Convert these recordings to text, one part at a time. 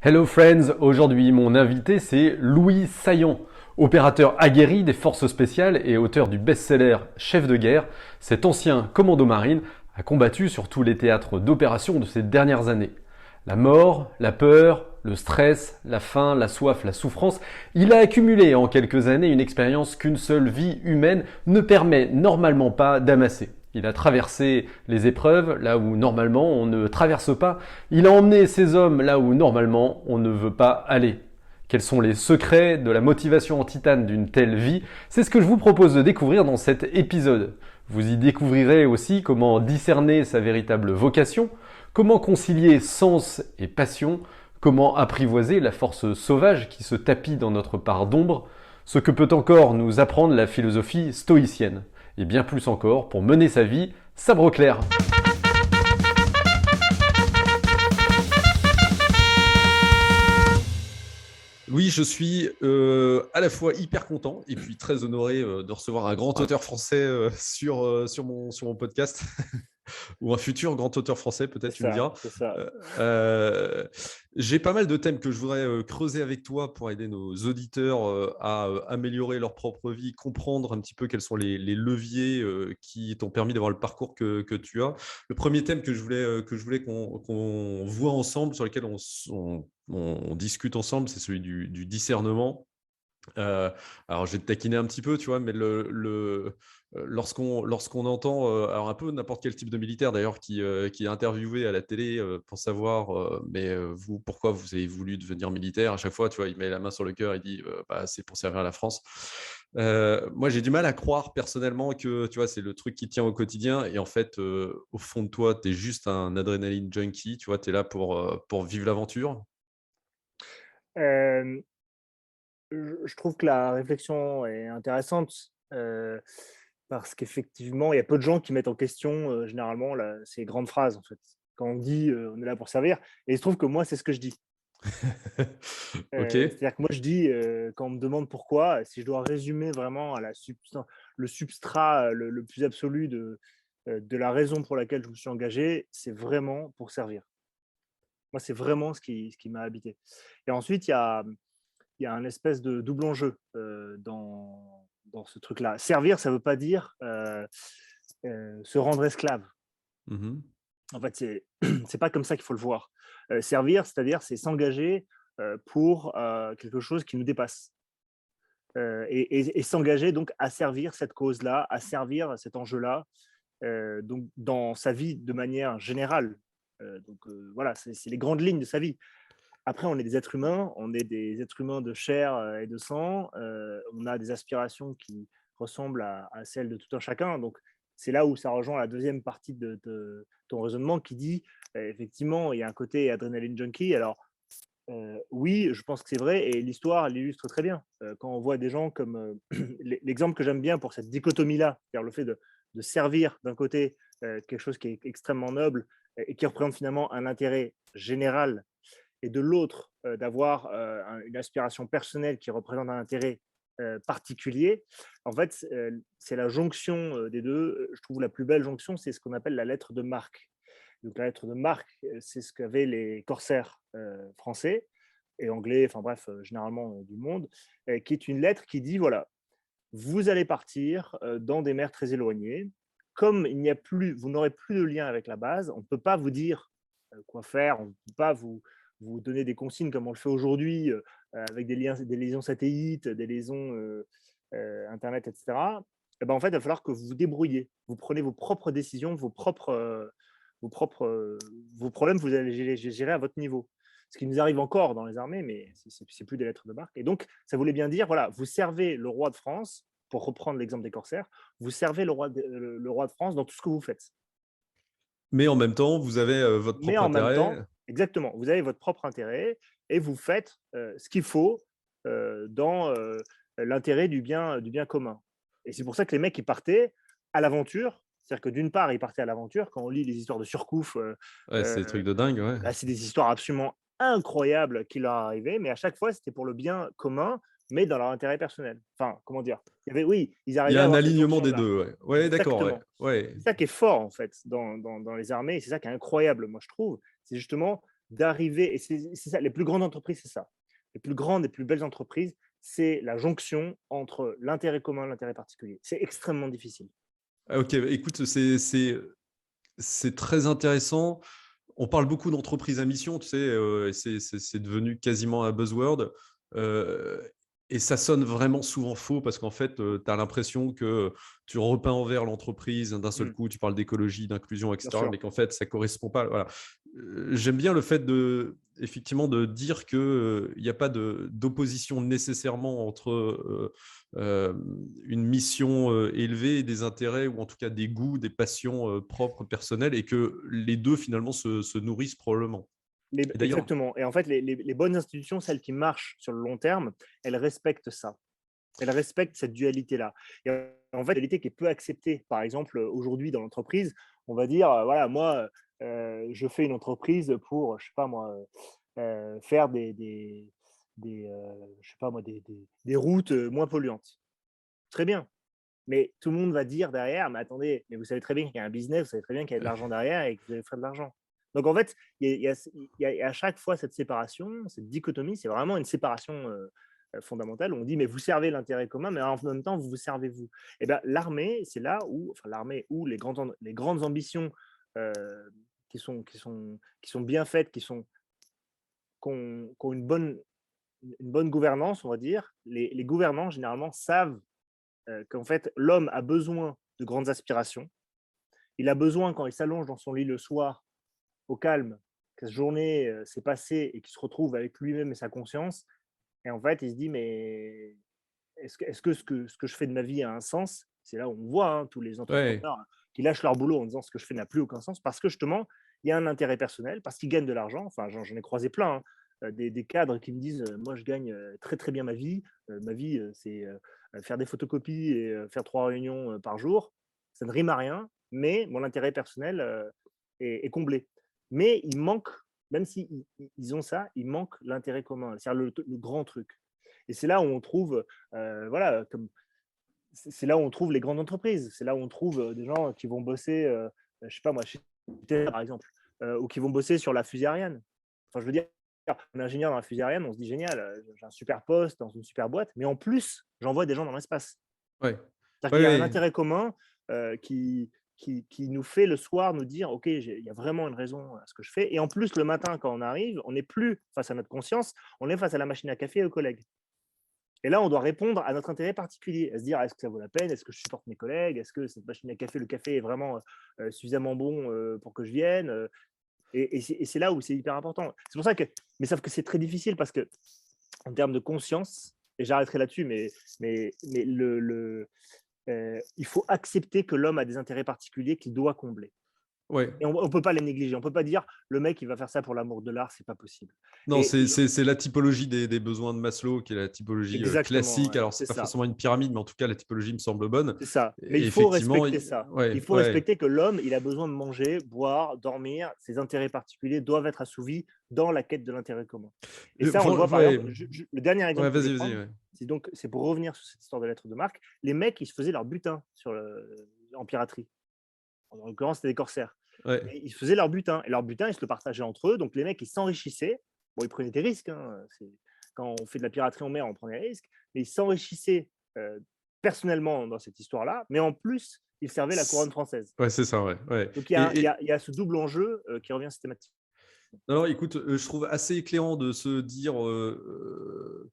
Hello friends, aujourd'hui mon invité c'est Louis Saillon, opérateur aguerri des forces spéciales et auteur du best-seller Chef de guerre. Cet ancien commando marine a combattu sur tous les théâtres d'opération de ces dernières années. La mort, la peur, le stress, la faim, la soif, la souffrance, il a accumulé en quelques années une expérience qu'une seule vie humaine ne permet normalement pas d'amasser. Il a traversé les épreuves là où normalement on ne traverse pas. Il a emmené ses hommes là où normalement on ne veut pas aller. Quels sont les secrets de la motivation en titane d'une telle vie? C'est ce que je vous propose de découvrir dans cet épisode. Vous y découvrirez aussi comment discerner sa véritable vocation, comment concilier sens et passion, comment apprivoiser la force sauvage qui se tapit dans notre part d'ombre, ce que peut encore nous apprendre la philosophie stoïcienne, et bien plus encore pour mener sa vie sabre clair. Oui, je suis à la fois hyper content et puis très honoré de recevoir un grand auteur français sur mon podcast ou un futur grand auteur français, peut-être, C'est tu me ça, diras. c'est ça. J'ai pas mal de thèmes que je voudrais creuser avec toi pour aider nos auditeurs à améliorer leur propre vie, comprendre un petit peu quels sont les leviers qui t'ont permis d'avoir le parcours que tu as. Le premier thème que je voulais qu'on voit ensemble, sur lequel on discute ensemble, c'est celui du discernement. Alors, je vais te taquiner un petit peu, tu vois, mais lorsqu'on entend, alors un peu n'importe quel type de militaire d'ailleurs qui est interviewé à la télé pour savoir, vous, pourquoi vous avez voulu devenir militaire, à chaque fois, tu vois, il met la main sur le cœur, il dit, bah, c'est pour servir la France. Moi, j'ai du mal à croire personnellement que, tu vois, c'est le truc qui tient au quotidien et en fait, au fond de toi, tu es juste un adrénaline junkie, tu vois, tu es là pour vivre l'aventure. Hem, je trouve que la réflexion est intéressante, parce qu'effectivement, il y a peu de gens qui mettent en question, généralement ces grandes phrases, en fait. Quand on dit, «On est là pour servir» et il se trouve que moi, c'est ce que je dis. Ok. C'est-à-dire que moi, je dis, quand on me demande pourquoi, si je dois résumer vraiment à le substrat, le plus absolu de la raison pour laquelle je me suis engagé, c'est vraiment pour servir. Moi, c'est vraiment ce qui m'a habité et ensuite, il y a un espèce de double enjeu dans ce truc-là. Servir, ça ne veut pas dire se rendre esclave. Mhm. En fait, c'est pas comme ça qu'il faut le voir. Servir, c'est-à-dire c'est s'engager pour quelque chose qui nous dépasse. Et s'engager donc à servir cette cause-là, à servir cet enjeu-là, donc dans sa vie de manière générale. Voilà, c'est les grandes lignes de sa vie. Après, on est des êtres humains, on est des êtres humains de chair et de sang. On a des aspirations qui ressemblent à celles de tout un chacun. Donc, c'est là où ça rejoint la deuxième partie de ton raisonnement qui dit, effectivement, il y a un côté adrénaline junkie. Alors, oui, je pense que c'est vrai et l'histoire l'illustre très bien. Quand on voit des gens comme l'exemple que j'aime bien pour cette dichotomie-là, c'est-à-dire le fait de servir d'un côté quelque chose qui est extrêmement noble et qui représente finalement un intérêt général et de l'autre, d'avoir une aspiration personnelle qui représente un intérêt particulier. En fait, c'est la jonction des deux. Je trouve la plus belle jonction, c'est ce qu'on appelle la lettre de marque. Donc la lettre de marque, c'est ce qu'avaient les corsaires français et anglais, enfin bref, généralement du monde, qui est une lettre qui dit, voilà, vous allez partir dans des mers très éloignées. Comme il n'y a plus, vous n'aurez plus de lien avec la base, on ne peut pas vous dire quoi faire, on ne peut pas vous donner des consignes comme on le fait aujourd'hui avec des liaisons satellites, des liaisons Internet, etc. Et ben, en fait, il va falloir que vous vous débrouillez. Vous prenez vos propres décisions, vos propres, vos problèmes, vous allez les gérer à votre niveau. Ce qui nous arrive encore dans les armées, mais c'est plus des lettres de marque. Et donc, ça voulait bien dire, voilà, vous servez le roi de France, pour reprendre l'exemple des corsaires, vous servez le roi de France dans tout ce que vous faites. Mais en même temps, vous avez votre Mais propre en même intérêt. temps, exactement, vous avez votre propre intérêt et vous faites ce qu'il faut dans l'intérêt du bien commun. Et c'est pour ça que les mecs, ils partaient à l'aventure. C'est-à-dire que d'une part, ils partaient à l'aventure. Quand on lit les histoires de Surcouf, Ouais, c'est des trucs de dingue, ouais. bah, c'est des histoires absolument incroyables qui leur arrivaient, mais à chaque fois, c'était pour le bien commun, mais dans leur intérêt personnel. Enfin, comment dire? Oui, ils Il y arrivaient a à un avoir cette alignement des jonction-là. deux, ouais. Ouais, d'accord, ouais. Exactement. Ouais. C'est ça qui est fort, en fait, dans les armées, et c'est ça qui est incroyable, moi, je trouve. C'est justement d'arriver, et c'est ça, les plus grandes entreprises, c'est ça. Les plus grandes et plus belles entreprises, c'est la jonction entre l'intérêt commun et l'intérêt particulier. C'est extrêmement difficile. Ah, ok, écoute, c'est très intéressant. On parle beaucoup d'entreprises à mission, tu sais, et c'est devenu quasiment un buzzword. euh, et ça sonne vraiment souvent faux parce qu'en fait, tu as l'impression que tu repeins en vert l'entreprise d'un seul Mm, coup, tu parles d'écologie, d'inclusion, bien etc. sûr. Mais qu'en fait, ça ne correspond pas. Voilà. J'aime bien le fait effectivement, de dire qu'il n'y a pas d'opposition nécessairement entre euh, une mission élevée et des intérêts, ou en tout cas des goûts, des passions propres, personnelles, et que les deux finalement se nourrissent probablement. Et d'ailleurs, Exactement. Et en fait, les bonnes institutions, celles qui marchent sur le long terme, elles respectent ça. Elles respectent cette dualité-là. Et en fait, dualité qui est peu acceptée. Par exemple, aujourd'hui, dans l'entreprise, on va dire, voilà, moi, je fais une entreprise pour, je sais pas moi, faire je sais pas moi, des routes moins polluantes. Très bien. Mais tout le monde va dire derrière, mais attendez, mais vous savez très bien qu'il y a un business, vous savez très bien qu'il y a de l'argent derrière et que vous allez faire de l'argent. Donc en fait, il y a à chaque fois cette séparation, cette dichotomie, c'est vraiment une séparation fondamentale où on dit, mais vous servez l'intérêt commun, mais en même temps, vous vous servez vous. Et bien l'armée, c'est là où, enfin l'armée, où les grandes ambitions euh, qui sont bien faites, qui ont une bonne gouvernance, on va dire, les gouvernants généralement savent qu'en fait, l'homme a besoin de grandes aspirations. Il a besoin, quand il s'allonge dans son lit le soir, au calme, que cette journée s'est passée et qu'il se retrouve avec lui-même et sa conscience. Et en fait, il se dit, mais est-ce que, ce que je fais de ma vie a un sens? C'est là où on voit tous les ouais, entrepreneurs qui lâchent leur boulot en disant ce que je fais n'a plus aucun sens, parce que justement, il y a un intérêt personnel, parce qu'ils gagnent de l'argent. Enfin, j'en ai croisé plein, des cadres qui me disent, moi, je gagne très, très bien ma vie. Ma vie, c'est faire des photocopies et faire 3 réunions par jour. Ça ne rime à rien, mais mon intérêt personnel est comblé. Mais il manque, même s'ils ils ont ça, il manque l'intérêt commun, c'est-à-dire le grand truc. Et c'est là où on trouve, voilà, comme c'est là où on trouve les grandes entreprises. C'est là où on trouve des gens qui vont bosser, je sais pas moi, chez TR, par exemple, ou qui vont bosser sur la fusée Ariane. Enfin, je veux dire, on est ingénieur dans la fusée Ariane, on se dit génial, j'ai un super poste dans une super boîte, mais en plus, j'envoie des gens dans l'espace. ouais, C'est-à-dire ouais, qu'il y a un ouais. intérêt commun qui nous fait le soir nous dire, OK, il y a vraiment une raison à ce que je fais. Et en plus, le matin, quand on arrive, on n'est plus face à notre conscience, on est face à la machine à café et aux collègues. Et là, on doit répondre à notre intérêt particulier, à se dire, est-ce que ça vaut la peine? Est-ce que je supporte mes collègues? Est-ce que cette machine à café, le café est vraiment suffisamment bon pour que je vienne? Et c'est là où c'est hyper important. C'est pour ça que, mais sauf que c'est très difficile parce que, en termes de conscience, et j'arrêterai là-dessus, mais il faut accepter que l'homme a des intérêts particuliers qu'il doit combler. Ouais. Et on ne peut pas les négliger. On ne peut pas dire, le mec, il va faire ça pour l'amour de l'art, c'est pas possible. Non, Et c'est la typologie des besoins de Maslow, qui est la typologie exactement, classique. ouais, Alors, ce c'est n'est pas ça. forcément une pyramide, mais en tout cas, la typologie me semble bonne. C'est ça. Mais Et il faut effectivement, respecter ça. Il ouais, faut ouais, respecter que l'homme, il a besoin de manger, boire, dormir. Ses intérêts particuliers doivent être assouvis dans la quête de l'intérêt commun. Et ça, on le voit par ouais, exemple. Le dernier ouais, exemple que je vais vas-y, vas-y. prendre, Ouais. c'est pour revenir sur cette histoire de lettres de marque. Les mecs, ils se faisaient leur butin en piraterie. En l'occurrence, c'était des corsaires. Ouais. Et ils se faisaient leur butin. Et leur butin, ils se le partageaient entre eux. Donc les mecs, ils s'enrichissaient. Bon, ils prenaient des risques. Quand on fait de la piraterie en mer, on prend des risques. Mais ils s'enrichissaient euh, personnellement dans cette histoire-là. Mais en plus, ils servaient la couronne française. Ouais, c'est ça, ouais. Ouais. Donc il y a ce double enjeu qui revient systématiquement. Alors, écoute, je trouve assez éclairant de se dire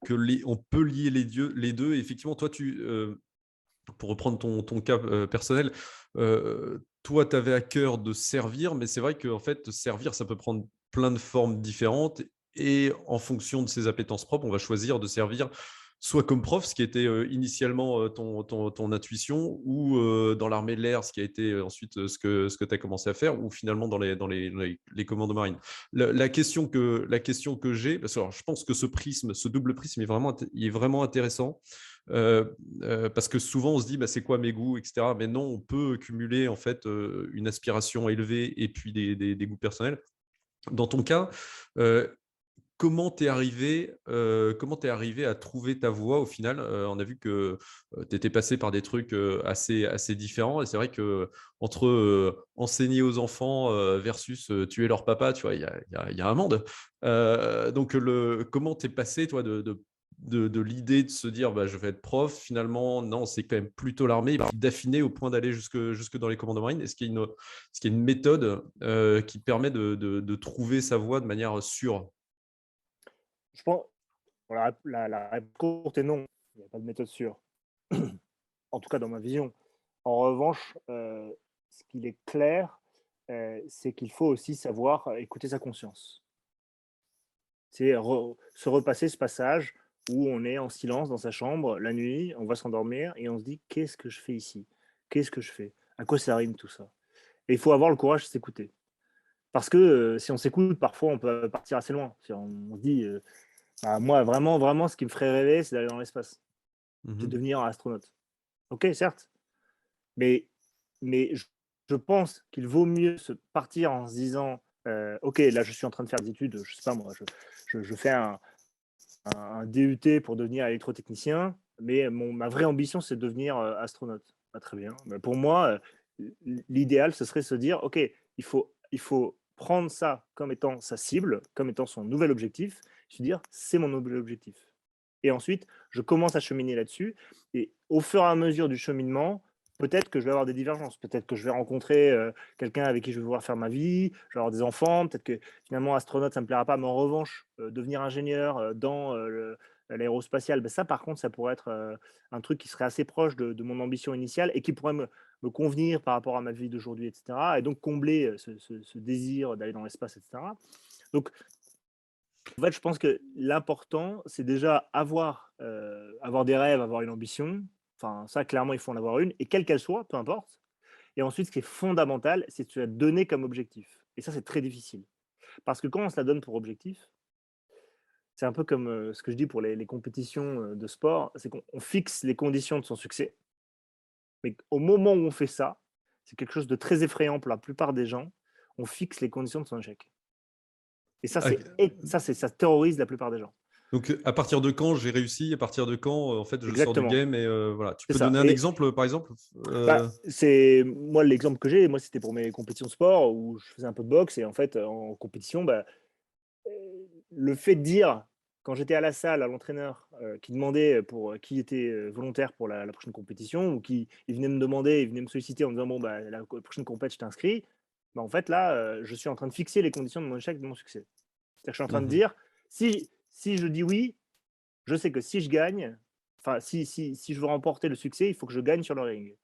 que on peut lier les deux. Et effectivement, toi, pour reprendre ton cas personnel, toi, tu avais à cœur de servir, mais c'est vrai que en fait, servir, ça peut prendre plein de formes différentes. Et en fonction de ses appétences propres, on va choisir de servir soit comme prof, ce qui était initialement ton intuition, ou dans l'armée de l'air, ce qui a été ensuite ce que tu as commencé à faire, ou finalement dans les commandos marines. La question que j'ai, parce que alors, je pense que ce double prisme il est vraiment intéressant. Parce que souvent on se dit bah, c'est quoi mes goûts, etc. Mais non, on peut cumuler en fait une aspiration élevée et puis des goûts personnels. Dans ton cas, euh, comment t'es arrivé, à trouver ta voie au final? On a vu que, tu étais passé par des trucs, assez différents et c'est vrai qu'entre, enseigner aux enfants, versus, tuer leur papa, tu vois? Il y a un monde. Donc comment t'es passé toi de l'idée de se dire: «Bah, je vais être prof», finalement non, c'est quand même plutôt l'armée et puis d'affiner au point d'aller jusque dans les commandos marines? Est-ce qu'il y a une méthode, qui permet de trouver sa voie de manière sûre? Je pense, voilà, la réponse courte est non. Il n'y a pas de méthode sûre, en tout cas dans ma vision. En revanche, ce qu'il est clair, c'est qu'il faut aussi savoir écouter sa conscience. C'est se repasser ce passage où on est en silence dans sa chambre la nuit, on va s'endormir et on se dit: «Qu'est-ce que je fais ici? Qu'est-ce que je fais? À quoi ça rime tout ça?» Et il faut avoir le courage de s'écouter. Parce que, si on s'écoute, parfois, on peut partir assez loin. Si on se dit, «Bah, moi, vraiment, vraiment, ce qui me ferait rêver, c'est d'aller dans l'espace, c'est Mmh. de devenir astronaute». OK, certes, mais je pense qu'il vaut mieux se partir en se disant, «OK, là, je suis en train de faire des études, je sais pas moi, je fais un DUT pour devenir électrotechnicien, mais ma vraie ambition, c'est de devenir astronaute. Pas très bien. Mais pour moi, l'idéal, ce serait se dire, OK, il faut prendre ça comme étant sa cible, comme étant son nouvel objectif, se dire, c'est mon nouvel objectif. Et ensuite, je commence à cheminer là-dessus. Et au fur et à mesure du cheminement, peut-être que je vais avoir des divergences. Peut-être que je vais rencontrer quelqu'un avec qui je vais vouloir faire ma vie, je vais avoir des enfants. Peut-être que finalement, astronaute, ça ne me plaira pas. Mais en revanche, devenir ingénieur dans l'aérospatial, ben ça, par contre, ça pourrait être un truc qui serait assez proche de mon ambition initiale et qui pourrait me convenir par rapport à ma vie d'aujourd'hui, etc. Et donc combler ce désir d'aller dans l'espace, etc. Donc, en fait, je pense que l'important, c'est déjà avoir des rêves, avoir une ambition. Enfin, ça, clairement, il faut en avoir une, et quelle qu'elle soit, peu importe. Et ensuite, ce qui est fondamental, c'est de se la donner comme objectif. Et ça, c'est très difficile. Parce que quand on se la donne pour objectif, c'est un peu comme ce que je dis pour les compétitions de sport, c'est qu'on fixe les conditions de son succès. Mais au moment où on fait ça, c'est quelque chose de très effrayant pour la plupart des gens. On fixe les conditions de son échec. Et ça, Ah, ça terrorise la plupart des gens. donc, à partir de quand j'ai réussi? À partir de quand, en fait, je sors du Exactement, game et voilà. Tu c'est peux ça. donner un Et exemple, par exemple? bah, c'est moi l'exemple que j'ai, moi c'était pour mes compétitions de sport où je faisais un peu de boxe et en fait en compétition, bah, le fait de dire quand j'étais à la salle à l'entraîneur qui demandait pour qui était volontaire pour la prochaine compétition ou qui il venait me demander, il venait me solliciter en me disant bon bah la prochaine compète je t'inscris, bah, en fait là je suis en train de fixer les conditions de mon échec, de mon succès. C'est-à-dire que je suis en train de Mmh. dire si je dis oui, je sais que si je gagne, enfin si je veux remporter le succès, il faut que je gagne sur le ring.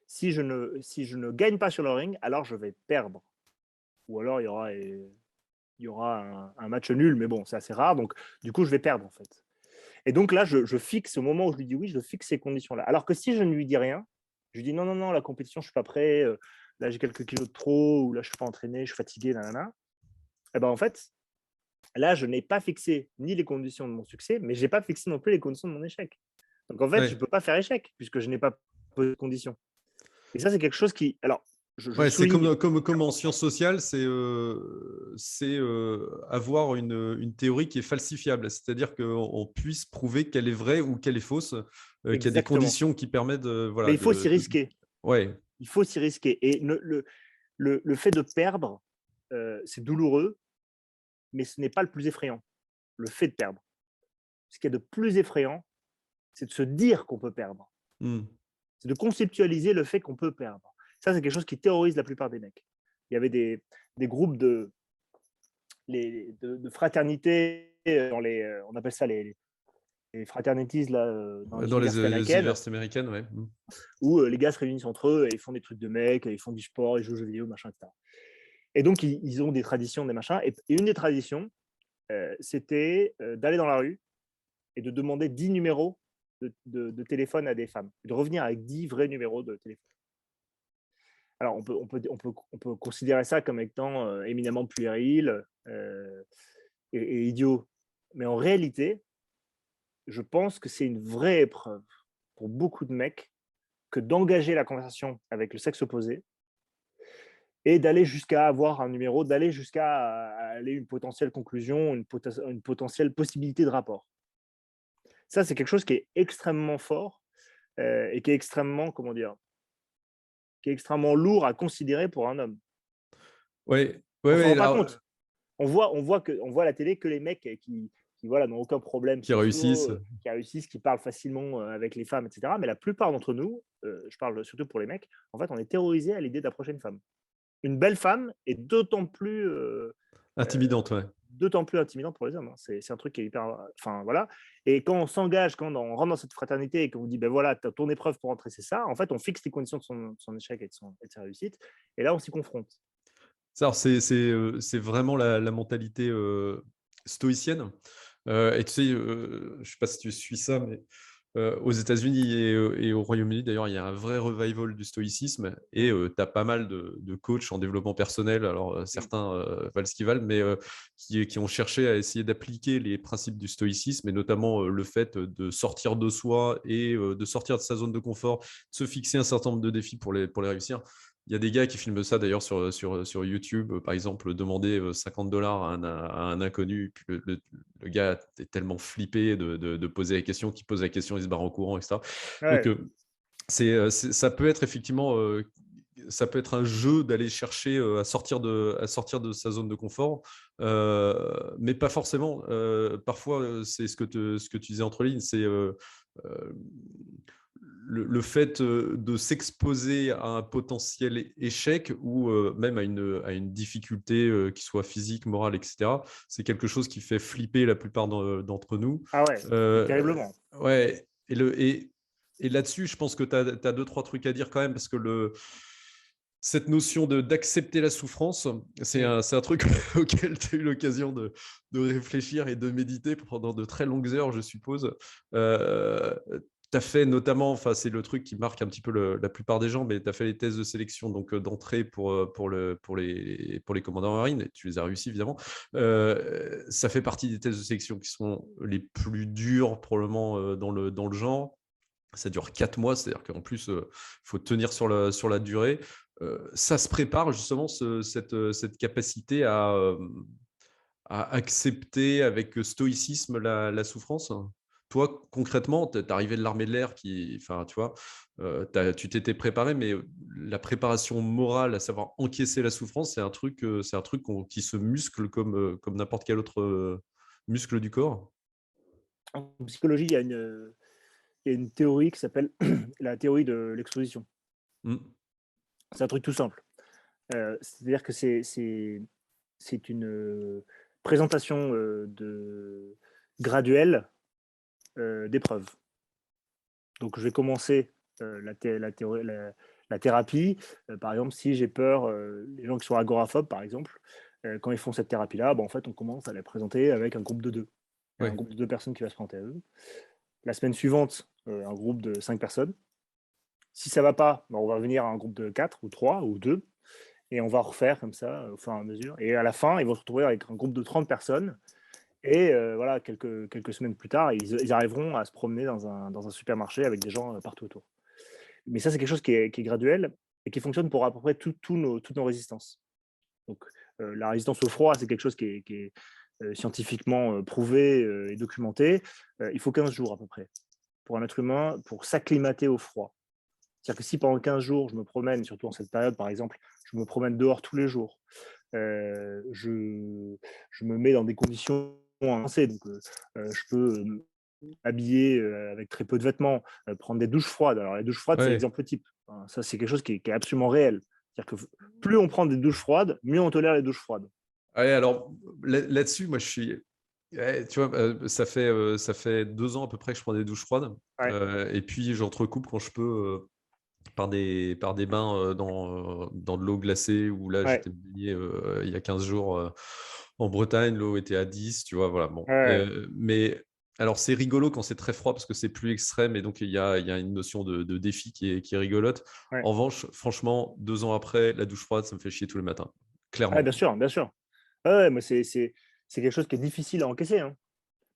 Si je ne gagne pas sur le ring, alors je vais perdre. Ou alors il y aura un match nul, mais bon, c'est assez rare. Donc, du coup, je vais perdre, en fait. Et donc là, je fixe, au moment où je lui dis oui, je fixe ces conditions-là. Alors que si je ne lui dis rien, je lui dis non, non, non, la compétition, je ne suis pas prêt. Là, j'ai quelques kilos de trop, ou là, je ne suis pas entraîné, je suis fatigué, nanana. Et ben en fait, là, je n'ai pas fixé ni les conditions de mon succès, mais je n'ai pas fixé non plus les conditions de mon échec. Donc, en fait, je ne Ouais. peux pas faire échec, puisque je n'ai pas posé de conditions. Et ça, c'est quelque chose qui. Alors, je Ouais, c'est souligne. comme en sciences sociales, c'est, avoir une théorie qui est falsifiable. C'est-à-dire qu'on puisse prouver qu'elle est vraie ou qu'elle est fausse, qu'il y a des Exactement. conditions qui permettent de Mais voilà, il faut s'y risquer. ouais, Il faut s'y risquer. Et le fait de perdre, c'est douloureux, mais ce n'est pas le plus effrayant, le fait de perdre. Ce qui est de plus effrayant, c'est de se dire qu'on peut perdre. mmh, C'est de conceptualiser le fait qu'on peut perdre. Ça, c'est quelque chose qui terrorise la plupart des mecs. Il y avait des groupes de fraternité dans on appelle ça les fraternities là, dans les dans les, universités américaines, universités américaines, ouais, mmh. où les gars se réunissent entre eux et ils font des trucs de mecs, ils font du sport, ils jouent aux jeux vidéo, machin, etc. Et donc, ils ont des traditions, des machins. Et une des traditions, c'était d'aller dans la rue et de demander 10 numéros de téléphone à des femmes. Et de revenir avec 10 vrais numéros de téléphone. Alors, on peut considérer ça comme étant éminemment puéril et idiot. Mais en réalité, je pense que c'est une vraie épreuve pour beaucoup de mecs que d'engager la conversation avec le sexe opposé et d'aller jusqu'à avoir un numéro, d'aller jusqu'à aller une potentielle conclusion, une potentielle possibilité de rapport. Ça, c'est quelque chose qui est extrêmement fort et qui est extrêmement, comment dire, qui est extrêmement lourd à considérer pour un homme. Ouais, On ouais, s'en ouais, rend pas alors, compte. On voit à la télé que les mecs qui voilà, n'ont aucun problème qui sociaux, réussissent. qui réussissent, qui parlent facilement avec les femmes, etc. Mais la plupart d'entre nous, je parle surtout pour les mecs, en fait, on est terrorisé à l'idée d'approcher une femme. Une belle femme est euh, Intimidante, ouais. d'autant plus intimidante pour les hommes, hein. C'est un truc qui est hyper. Enfin, voilà. Et quand on s'engage, quand on rentre dans cette fraternité et qu'on vous dit, ben voilà, ton épreuve pour entrer, c'est ça, en fait, on fixe les conditions de son échec et de sa réussite. Et là, on s'y confronte. Alors, c'est vraiment la mentalité stoïcienne. Et tu sais, je ne sais pas si tu suis ça, mais aux États-Unis et au Royaume-Uni, d'ailleurs, il y a un vrai revival du stoïcisme et tu as pas mal de coachs en développement personnel. Alors, Mm. certains valent ce qu'ils valent, mais qui ont cherché à essayer d'appliquer les principes du stoïcisme et notamment le fait de sortir de soi et de sortir de sa zone de confort, de se fixer un certain nombre de défis pour les réussir. Il y a des gars qui filment ça d'ailleurs sur YouTube, par exemple, demander $50 à un inconnu, puis le gars est tellement flippé de poser la question qu'il pose la question, il se barre en courant, etc. Donc, Ouais. ça peut être effectivement, ça peut être un jeu d'aller chercher à sortir de sa zone de confort, mais pas forcément. Parfois, c'est ce que tu disais entre lignes, c'est euh, le fait de s'exposer à un potentiel échec ou même à une difficulté qui soit physique, morale, etc. C'est quelque chose qui fait flipper la plupart d'entre nous. Ah ouais, terriblement. Ouais, et là-dessus, je pense que tu as deux, trois trucs à dire quand même, parce que cette notion d'accepter la souffrance, c'est Mm. un truc auquel tu as eu l'occasion de réfléchir et de méditer pendant de très longues heures, je suppose. Tu as fait notamment, enfin, c'est le truc qui marque un petit peu la plupart des gens, mais tu as fait les tests de sélection donc d'entrée pour les commandants marines, et tu les as réussi évidemment. Ça fait partie des tests de sélection qui sont les plus durs probablement dans le genre. Ça dure 4 mois, c'est-à-dire qu'en plus, il faut tenir sur la durée. Ça se prépare justement cette capacité à accepter avec stoïcisme la souffrance. Toi, concrètement, tu es arrivé de l'armée de l'air enfin, tu vois, tu t'étais préparé, mais la préparation morale, à savoir encaisser la souffrance, c'est un truc qui se muscle comme n'importe quel autre muscle du corps. En psychologie, il y a une théorie qui s'appelle la théorie de l'exposition. Mm. C'est un truc tout simple. C'est-à-dire que c'est une présentation graduelle d'épreuves. Donc, je vais commencer la thérapie. Par exemple, si j'ai peur, les gens qui sont agoraphobes, par exemple, quand ils font cette thérapie-là, en fait, on commence à la présenter avec un groupe de deux. Il y a un Ouais. groupe de 2 personnes qui va se présenter à eux. La semaine suivante, un groupe de 5 personnes. Si ça ne va pas, on va venir à un groupe de 4 ou 3 ou 2 et on va refaire comme ça au fur et à mesure. Et à la fin, ils vont se retrouver avec un groupe de 30 personnes. Et voilà, quelques semaines plus tard, ils arriveront à se promener dans un supermarché avec des gens partout autour. Mais ça, c'est quelque chose qui est graduel et qui fonctionne pour à peu près toutes nos résistances. Donc, la résistance au froid, c'est quelque chose qui est scientifiquement prouvé et documenté. Il faut 15 jours à peu près pour un être humain pour s'acclimater au froid. C'est-à-dire que si pendant 15 jours, je me promène, surtout en cette période, par exemple, je me promène dehors tous les jours, je me mets dans des conditions avancées, donc je peux m'habiller avec très peu de vêtements, prendre des douches froides. Alors, les douches froides, c'est Ouais. l'exemple type. Hein. Ça, c'est quelque chose qui est absolument réel. C'est-à-dire que plus on prend des douches froides, mieux on tolère les douches froides. Ouais, alors là-dessus, moi je suis. Ouais, tu vois, ça fait 2 ans à peu près que je prends des douches froides. Ouais, Et puis j'entrecoupe quand je peux par des bains dans de l'eau glacée, où là ouais, j'étais baigné il y a 15 jours en Bretagne, l'eau était à 10, tu vois, voilà. Bon. ouais, Mais alors c'est rigolo quand c'est très froid parce que c'est plus extrême et donc il y a une notion de défi qui est rigolote. ouais. En revanche, franchement, 2 ans après, la douche froide, ça me fait chier tous les matins, Ouais, bien clairement. sûr, bien sûr. Ouais, mais c'est quelque chose qui est difficile à encaisser. Hein.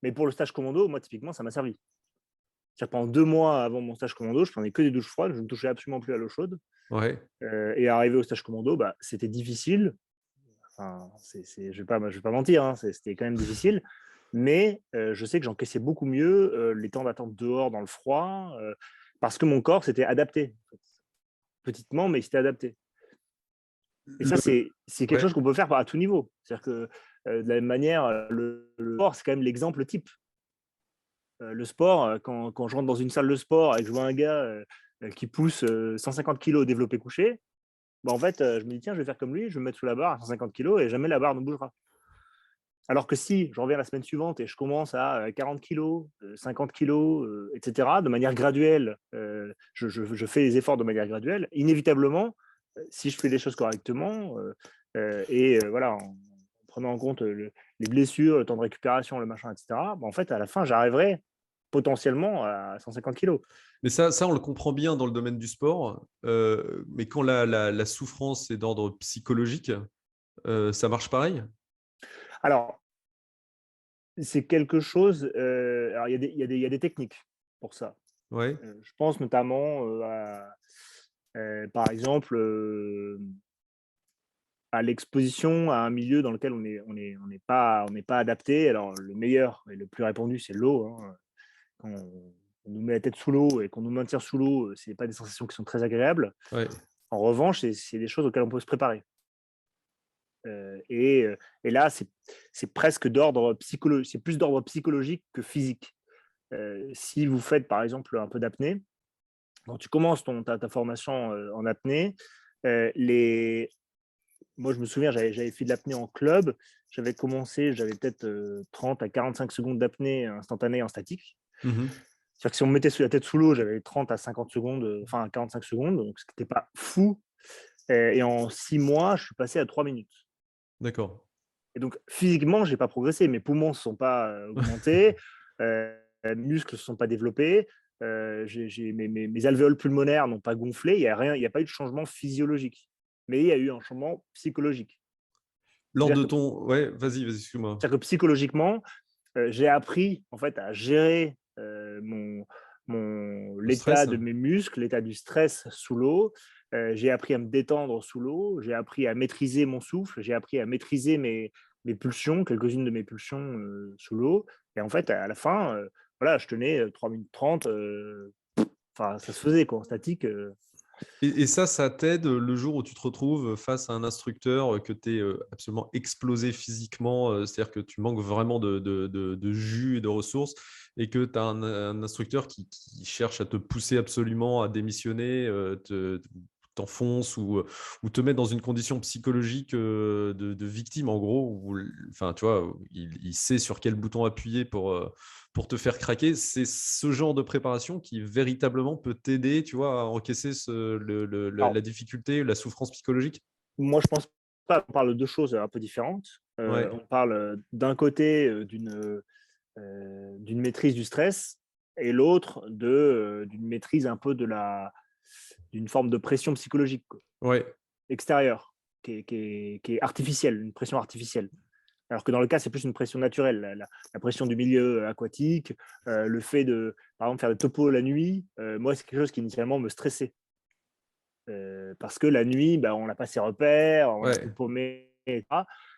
Mais pour le stage commando, moi, typiquement, ça m'a servi. C'est-à-dire, pendant 2 mois avant mon stage commando, je prenais que des douches froides, je ne touchais absolument plus à l'eau chaude. Ouais. Et arrivé au stage commando, c'était difficile. Enfin, je vais pas mentir, hein, c'était quand même difficile. Mais je sais que j'encaissais beaucoup mieux les temps d'attente dehors dans le froid, parce que mon corps s'était adapté. Petitement, mais il s'était adapté. Et ça, c'est quelque Ouais. chose qu'on peut faire à tout niveau. C'est-à-dire que de la même manière, le sport, c'est quand même l'exemple type. Le sport, quand je rentre dans une salle de sport et que je vois un gars qui pousse 150 kilos au développé couché, en fait, je me dis, tiens, je vais faire comme lui, je vais me mettre sous la barre à 150 kilos et jamais la barre ne bougera. Alors que si je reviens la semaine suivante et je commence à 40 kilos, 50 kilos, etc., de manière graduelle, je fais les efforts de manière graduelle, inévitablement, si je fais les choses correctement, voilà, en prenant en compte les blessures, le temps de récupération, le machin, etc., en fait, à la fin, j'arriverai potentiellement à 150 kilos. Mais ça, on le comprend bien dans le domaine du sport. Mais quand la souffrance est d'ordre psychologique, ça marche pareil? Alors, c'est quelque chose. Alors, il y a des techniques pour ça. Ouais. Je pense notamment par exemple, à l'exposition à un milieu dans lequel on n'est pas adapté. Alors, le meilleur et le plus répandu, c'est l'eau, hein. Quand on nous met la tête sous l'eau et qu'on nous maintient sous l'eau, ce n'est pas des sensations qui sont très agréables. Ouais. En revanche, c'est des choses auxquelles on peut se préparer. Et là, c'est presque d'ordre psychologique, c'est plus d'ordre psychologique que physique. Si vous faites, par exemple, un peu d'apnée, quand tu commences ta formation en apnée, moi, je me souviens, j'avais fait de l'apnée en club. J'avais commencé, j'avais peut-être 30 à 45 secondes d'apnée instantanée en statique. Mmh. C'est-à-dire que si on me mettait la tête sous l'eau, j'avais 30 à 50 secondes, enfin 45 secondes, donc ce qui n'était pas fou. Et en 6 mois, je suis passé à 3 minutes. D'accord. Et donc, physiquement, je n'ai pas progressé. Mes poumons ne se sont pas augmentés, mes muscles ne se sont pas développés, mes alvéoles pulmonaires n'ont pas gonflé. Il n'y a pas eu de changement physiologique. Mais il y a eu un changement psychologique. Lors C'est-à-dire de que, ton ouais, vas-y, excuse-moi. c'est-à-dire que psychologiquement, j'ai appris en fait à gérer Le stress? l'état de mes muscles, l'état du stress sous l'eau. J'ai appris à me détendre sous l'eau. J'ai appris à maîtriser mon souffle. J'ai appris à maîtriser mes pulsions, quelques-unes de mes pulsions sous l'eau. Et en fait, à la fin, voilà, je tenais 3 minutes 30. Enfin, ça se faisait quoi, en statique. Et ça t'aide le jour où tu te retrouves face à un instructeur que tu es absolument explosé physiquement, c'est-à-dire que tu manques vraiment de jus et de ressources, et que tu as un instructeur qui cherche à te pousser absolument à démissionner, t'enfonce ou te met dans une condition psychologique de victime, en gros, où, enfin, tu vois, il sait sur quel bouton appuyer pour te faire craquer. C'est ce genre de préparation qui véritablement peut t'aider, tu vois, à encaisser Alors, la difficulté, la souffrance psychologique. moi, je pense pas. On parle de deux choses un peu différentes. Ouais, On parle d'un côté d'une maîtrise du stress et l'autre d'une maîtrise un peu d'une forme de pression psychologique, quoi, ouais, extérieure, qui est artificielle, une pression artificielle. Alors que dans le cas, c'est plus une pression naturelle, la pression du milieu aquatique, le fait de, par exemple, faire des topos la nuit. Moi, c'est quelque chose qui initialement me stressait. Parce que la nuit, on n'a pas ses repères, on est un peu ouais. paumé, etc.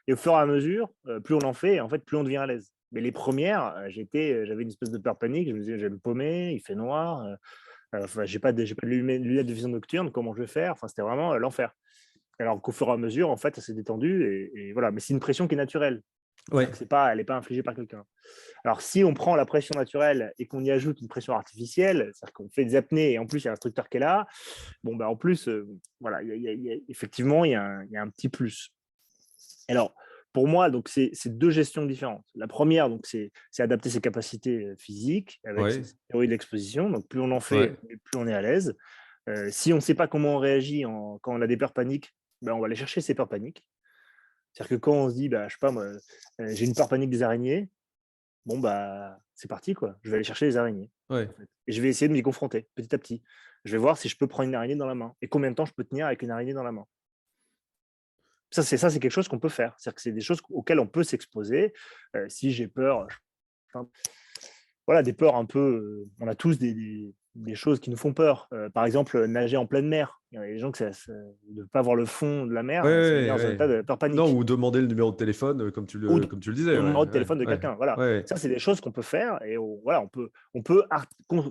Et au fur et à mesure, plus on en fait, en fait, plus on devient à l'aise. Mais les premières, j'avais une espèce de peur panique. Je me disais, je vais me paumer, il fait noir. Enfin, j'ai pas de lunettes de vision nocturne. Comment je vais faire? Enfin, c'était vraiment l'enfer. Alors qu'au fur et à mesure, en fait, ça s'est détendu et voilà. Mais c'est une pression qui est naturelle. Ouais. Elle n'est pas infligée par quelqu'un. Alors, si on prend la pression naturelle et qu'on y ajoute une pression artificielle, c'est-à-dire qu'on fait des apnées et en plus, il y a l'instructeur qui est là, en plus, voilà, effectivement, il y a un petit plus. Alors, pour moi, donc c'est deux gestions différentes. La première, donc c'est adapter ses capacités physiques avec Ouais, ses théories de l'exposition. Donc, plus on en ouais, fait, plus on est à l'aise. Si on ne sait pas comment on réagit quand on a des peurs paniques, on va aller chercher ces peurs paniques. C'est-à-dire que quand on se dit, je sais pas moi, j'ai une peur panique des araignées, c'est parti, quoi. Je vais aller chercher les araignées, ouais. en fait. Et je vais essayer de m'y confronter petit à petit. Je vais voir si je peux prendre une araignée dans la main et combien de temps je peux tenir avec une araignée dans la main. Ça, c'est quelque chose qu'on peut faire. C'est-à-dire que c'est des choses auxquelles on peut s'exposer. Si j'ai peur, voilà, des peurs un peu. On a tous des choses qui nous font peur. Par exemple, nager en pleine mer. Il y a des gens de ne pas voir le fond de la mer, Ouais, ça les met ouais, dans un ouais. état de peur Non, panique. ou demander le numéro de téléphone, Ou comme tu le disais. le Ouais, numéro de ouais, téléphone de ouais, quelqu'un. Voilà. ouais. Ça, c'est des choses qu'on peut faire et voilà, on peut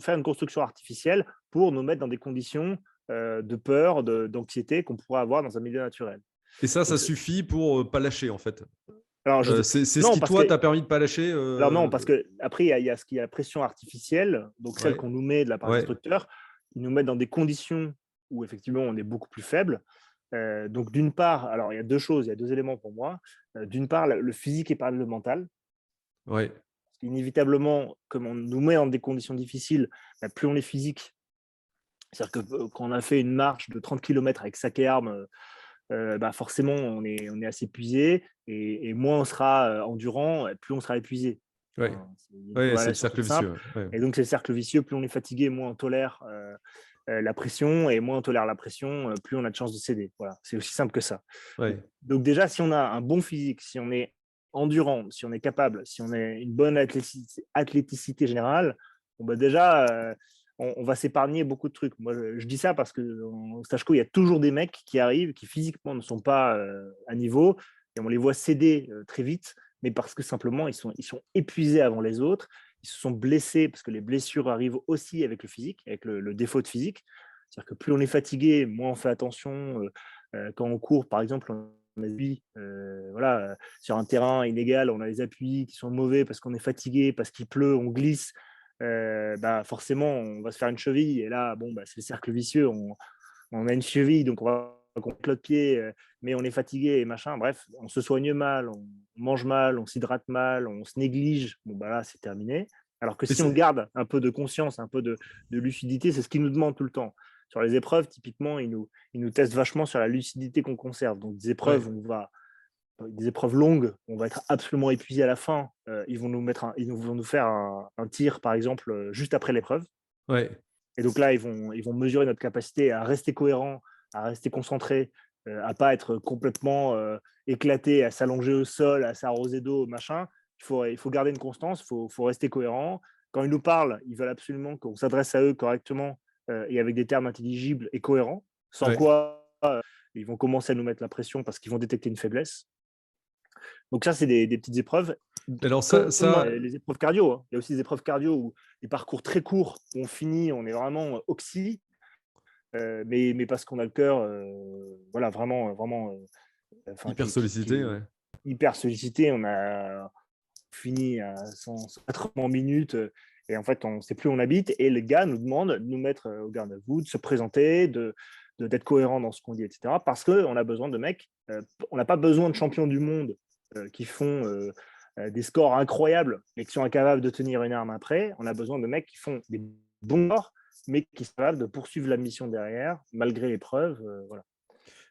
faire une construction artificielle pour nous mettre dans des conditions de peur, d'anxiété qu'on pourrait avoir dans un milieu naturel. Et ça Donc, suffit pour pas lâcher, en fait. alors, C'est ce non, qui, parce toi, que t'a permis de pas lâcher. alors non, parce que après il y a ce qui est la pression artificielle, donc celle Ouais, qu'on nous met de la part des ouais, instructeurs, ils nous mettent dans des conditions où effectivement on est beaucoup plus faible. Donc d'une part, alors il y a deux choses, il y a deux éléments pour moi. D'une part, le physique et pas le mental. ouais, Inévitablement, comme on nous met dans des conditions difficiles, plus on est physique, c'est-à-dire que quand on a fait une marche de 30 km avec sac et armes, forcément on est assez épuisé et moins on sera endurant, plus on sera épuisé. ouais. Enfin, c'est une Ouais, c'est le corrélation cercle toute simple. vicieux. Ouais. Et donc, c'est le cercle vicieux. Plus on est fatigué, moins on tolère la pression. Et moins on tolère la pression, plus on a de chances de céder. Voilà, c'est aussi simple que ça. Ouais. Donc, déjà, si on a un bon physique, si on est endurant, si on est capable, si on a une bonne athléticité générale, bon, déjà, on va s'épargner beaucoup de trucs. Moi, je dis ça parce qu'en stage co, il y a toujours des mecs qui arrivent, qui physiquement ne sont pas à niveau, et on les voit céder très vite, mais parce que simplement, ils sont épuisés avant les autres, ils se sont blessés, parce que les blessures arrivent aussi avec le physique, avec le défaut de physique. C'est-à-dire que plus on est fatigué, moins on fait attention. Quand on court, par exemple, on appuie, voilà, sur un terrain inégal, on a les appuis qui sont mauvais parce qu'on est fatigué, parce qu'il pleut, on glisse. Forcément, on va se faire une cheville. Et là, bon, c'est le cercle vicieux. On a une cheville, donc on va contre l'autre pied, mais on est fatigué et machin. Bref, on se soigne mal, on mange mal, on s'hydrate mal, on se néglige. Bon, là, c'est terminé. Alors que Et si on garde un peu de conscience, un peu de lucidité, c'est ce qu'ils nous demandent tout le temps. Sur les épreuves, typiquement, ils nous testent vachement sur la lucidité qu'on conserve. Donc, ouais, des épreuves longues, on va être absolument épuisé à la fin. Ils vont nous faire un tir, par exemple, juste après l'épreuve. ouais. Et donc là, ils vont mesurer notre capacité à rester cohérent, à rester concentré, à pas être complètement éclaté, à s'allonger au sol, à s'arroser d'eau, machin. Il faut garder une constance, il faut rester cohérent. Quand ils nous parlent, ils veulent absolument qu'on s'adresse à eux correctement et avec des termes intelligibles et cohérents, sans Ouais. quoi ils vont commencer à nous mettre la pression parce qu'ils vont détecter une faiblesse. Donc ça, c'est des petites épreuves. Alors Comme les épreuves cardio. Hein. Il y a aussi des épreuves cardio où des parcours très courts, où on finit, on est vraiment oxy, mais parce qu'on a le cœur voilà, vraiment hyper sollicité, ouais. hyper sollicité. On a fini à 180 minutes et en fait, on ne sait plus où on habite. Et le gars nous demande de nous mettre au garde à vous, de se présenter, d'être cohérent dans ce qu'on dit, etc. Parce qu'on a besoin de mecs. On n'a pas besoin de champions du monde qui font des scores incroyables et qui sont incapables de tenir une arme après. On a besoin de mecs qui font des bons scores, mais qui sont capables de poursuivre la mission derrière, malgré l'épreuve. Voilà.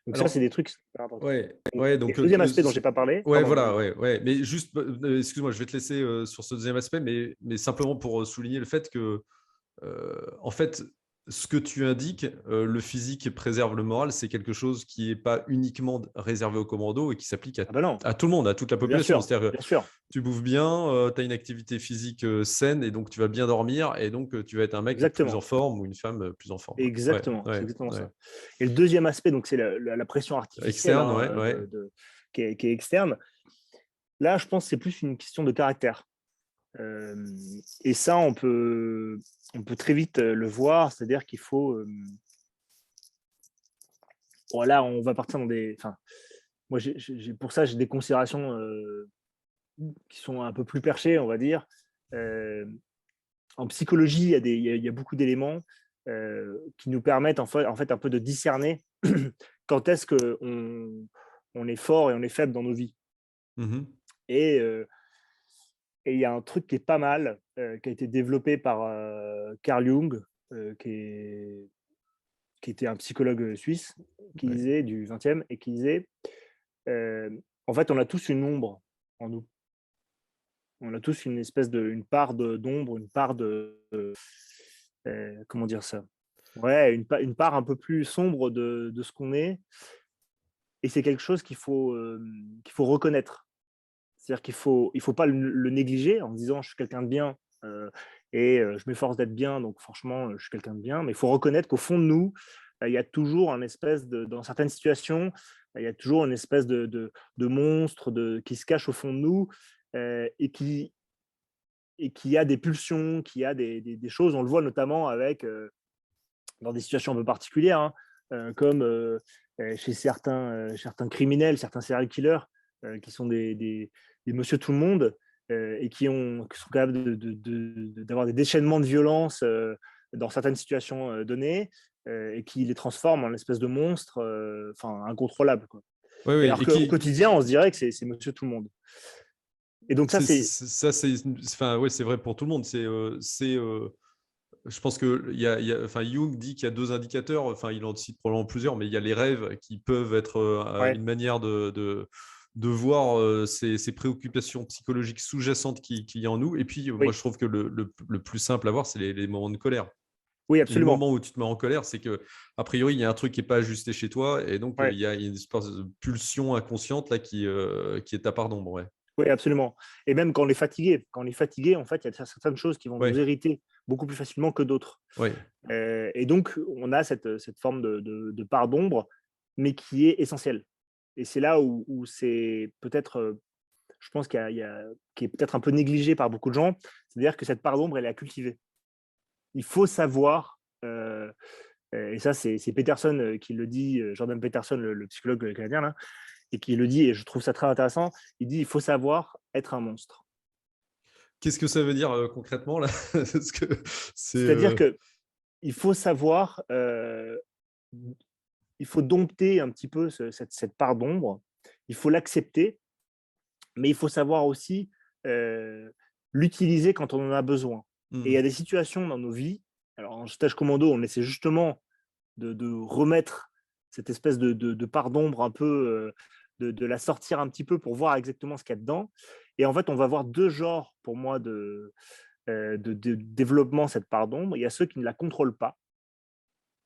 Donc ça, Alors, c'est des trucs super importants. ouais, Et ouais, le donc, deuxième aspect dont je n'ai pas parlé, ouais, pardon, voilà, ouais, ouais. Mais juste, excuse-moi, je vais te laisser sur ce deuxième aspect, mais simplement pour souligner le fait que, en fait, ce que tu indiques, le physique préserve le moral, c'est quelque chose qui n'est pas uniquement réservé au commando et qui s'applique ah ben non, à tout le monde, à toute la bien population. sûr, C'est-à-dire que bien sûr. tu bouffes bien, tu as une activité physique saine et donc tu vas bien dormir et donc tu vas être un mec plus en Exactement. forme ou une femme plus en forme. Ouais, Exactement, c'est ouais, exactement ouais. ça. Et le deuxième aspect, donc c'est la pression artificielle Externe, hein, ouais, ouais. qui est externe. Là, je pense que c'est plus une question de caractère. Et ça, on peut très vite le voir, c'est-à-dire qu'il faut. Là, on va partir dans des. Enfin, moi, pour ça, j'ai des considérations qui sont un peu plus perchées, on va dire. En psychologie, il y a beaucoup d'éléments qui nous permettent en fait un peu de discerner quand est-ce qu'on est fort et on est faible dans nos vies. Mmh. Et il y a un truc qui est pas mal, qui a été développé par Carl Jung, qui était un psychologue suisse, qui Ouais. disait du 20e, et qui disait, en fait, on a tous une ombre en nous. On a tous une espèce une part d'ombre, une part comment dire ça? Ouais, une part un peu plus sombre de ce qu'on est. Et c'est quelque chose qu'il faut reconnaître. C'est-à-dire qu'il faut pas le négliger en se disant je suis quelqu'un de bien, je m'efforce d'être bien, donc franchement, je suis quelqu'un de bien. Mais il faut reconnaître qu'au fond de nous, il y a toujours un espèce de, dans certaines situations, il y a toujours une espèce de monstre qui se cache au fond de nous et qui a des pulsions, qui a des choses. On le voit notamment avec, dans des situations un peu particulières, hein, comme chez certains criminels, certains serial killers, qui sont des monsieur tout le monde et qui sont capables d'avoir des déchaînements de violence dans certaines situations données et qui les transforment en espèce de monstre incontrôlable, quoi. Oui, Et oui, alors et qu'au qui, quotidien, on se dirait que c'est monsieur tout le monde. Et donc ça, c'est… ça, enfin, ouais, c'est vrai pour tout le monde. Je pense que enfin, Jung dit qu'il y a deux indicateurs, enfin, il en cite probablement plusieurs, mais il y a les rêves qui peuvent être Ouais, une manière de voir ces préoccupations psychologiques sous-jacentes qu'il y a en nous. Et puis, moi, oui, je trouve que le plus simple à voir, c'est les moments de colère. oui, Les absolument. moments où tu te mets en colère, c'est que a priori, il y a un truc qui n'est pas ajusté chez toi, et donc Ouais. il y a une espèce de pulsion inconsciente là qui est ta part d'ombre. Ouais. Oui, absolument. Et même quand on est fatigué, en fait, il y a certaines choses qui vont nous Ouais, hériter beaucoup plus facilement que d'autres. ouais. Et donc, on a cette forme de part d'ombre, mais qui est essentielle. Et c'est là où c'est peut-être, je pense qui est peut-être un peu négligé par beaucoup de gens, c'est-à-dire que cette part d'ombre, elle est à cultiver. Il faut savoir, et ça, c'est Peterson qui le dit, Jordan Peterson, le psychologue canadien, là, et qui le dit, et je trouve ça très intéressant, il dit il faut savoir être un monstre. Qu'est-ce que ça veut dire concrètement là? Parce que c'est C'est-à-dire que il faut savoir, il faut dompter un petit peu cette part d'ombre, il faut l'accepter, mais il faut savoir aussi l'utiliser quand on en a besoin. Et il y a hmm. des situations dans nos vies, alors en stage commando, on essaie justement de remettre cette espèce de part d'ombre un peu, de la sortir un petit peu pour voir exactement ce qu'il y a dedans. Et en fait, on va avoir deux genres pour moi de développement, cette part d'ombre. Il y a ceux qui ne la contrôlent pas.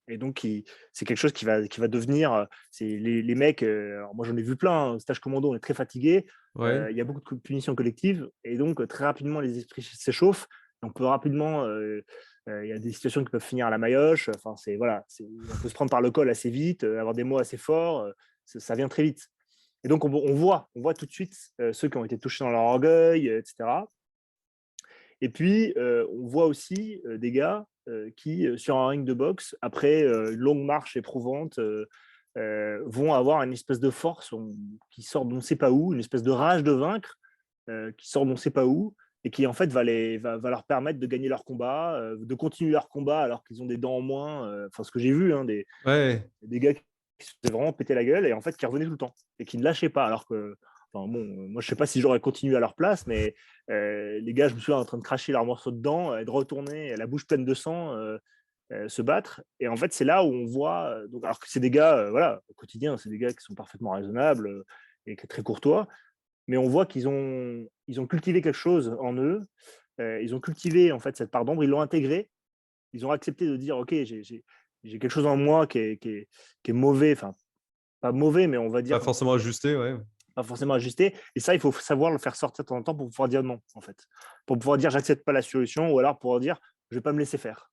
Et donc, c'est quelque chose qui va devenir. C'est les mecs, alors moi j'en ai vu plein, stage commando, on est très fatigué. Ouais. Il y a beaucoup de punitions collectives. Et donc, très rapidement, les esprits s'échauffent. On peut rapidement. Il y a des situations qui peuvent finir à la maillotche. Enfin, voilà, on peut se prendre par le col assez vite, avoir des mots assez forts. Ça vient très vite. Et donc, on voit tout de suite ceux qui ont été touchés dans leur orgueil, etc. Et puis, on voit aussi des gars qui, sur un ring de boxe, après une longue marche éprouvante, vont avoir une espèce de force qui sort d'on ne sait pas où, une espèce de rage de vaincre qui sort d'on ne sait pas où, et qui en fait va leur permettre de gagner leur combat, de continuer leur combat alors qu'ils ont des dents en moins. Enfin, ce que j'ai vu, hein, Ouais. des gars qui se faisaient vraiment péter la gueule et en fait qui revenaient tout le temps et qui ne lâchaient pas. Alors que, enfin, bon, moi je sais pas si j'aurais continué à leur place, mais les gars, je me souviens en train de cracher leur morceau de dents, de retourner, la bouche pleine de sang, se battre. Et en fait, c'est là où on voit, donc, alors que c'est des gars, voilà, au quotidien, c'est des gars qui sont parfaitement raisonnables et très courtois, mais on voit qu'ils ont cultivé quelque chose en eux. Ils ont cultivé en fait cette part d'ombre, ils l'ont intégrée, ils ont accepté de dire ok, j'ai quelque chose en moi qui est mauvais, enfin pas mauvais, mais on va Pas dire forcément ajusté, ouais. pas forcément ajusté. Et ça, il faut savoir le faire sortir de temps en temps pour pouvoir dire non, en fait. Pour pouvoir dire j'accepte pas la solution, ou alors pour dire je vais pas me laisser faire.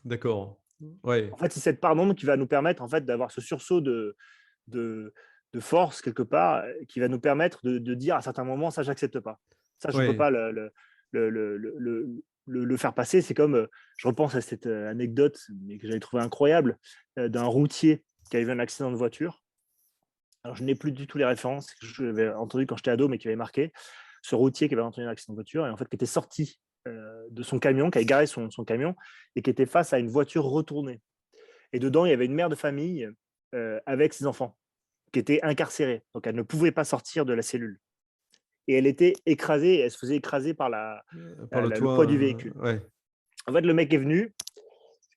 D'accord. Ouais. En fait, c'est cette part d'ombre qui va nous permettre en fait d'avoir ce sursaut de, de force quelque part, qui va nous permettre de dire à certains moments ça j'accepte pas. Ça, je peux Ouais. pas le faire passer. C'est comme, je repense à cette anecdote, mais que j'avais trouvé incroyable, d'un routier qui avait eu un accident de voiture. Alors, je n'ai plus du tout les références que j'avais entendu quand j'étais ado, mais qui avait marqué. Ce routier qui avait entendu un accident de voiture et en fait qui était sorti de son camion, qui avait garé son camion et qui était face à une voiture retournée. Et dedans, il y avait une mère de famille avec ses enfants qui étaient incarcérés. Donc, elle ne pouvait pas sortir de la cellule. Et elle était écrasée, elle se faisait écraser par Par le le poids toit, du véhicule. ouais. En fait, le mec est venu,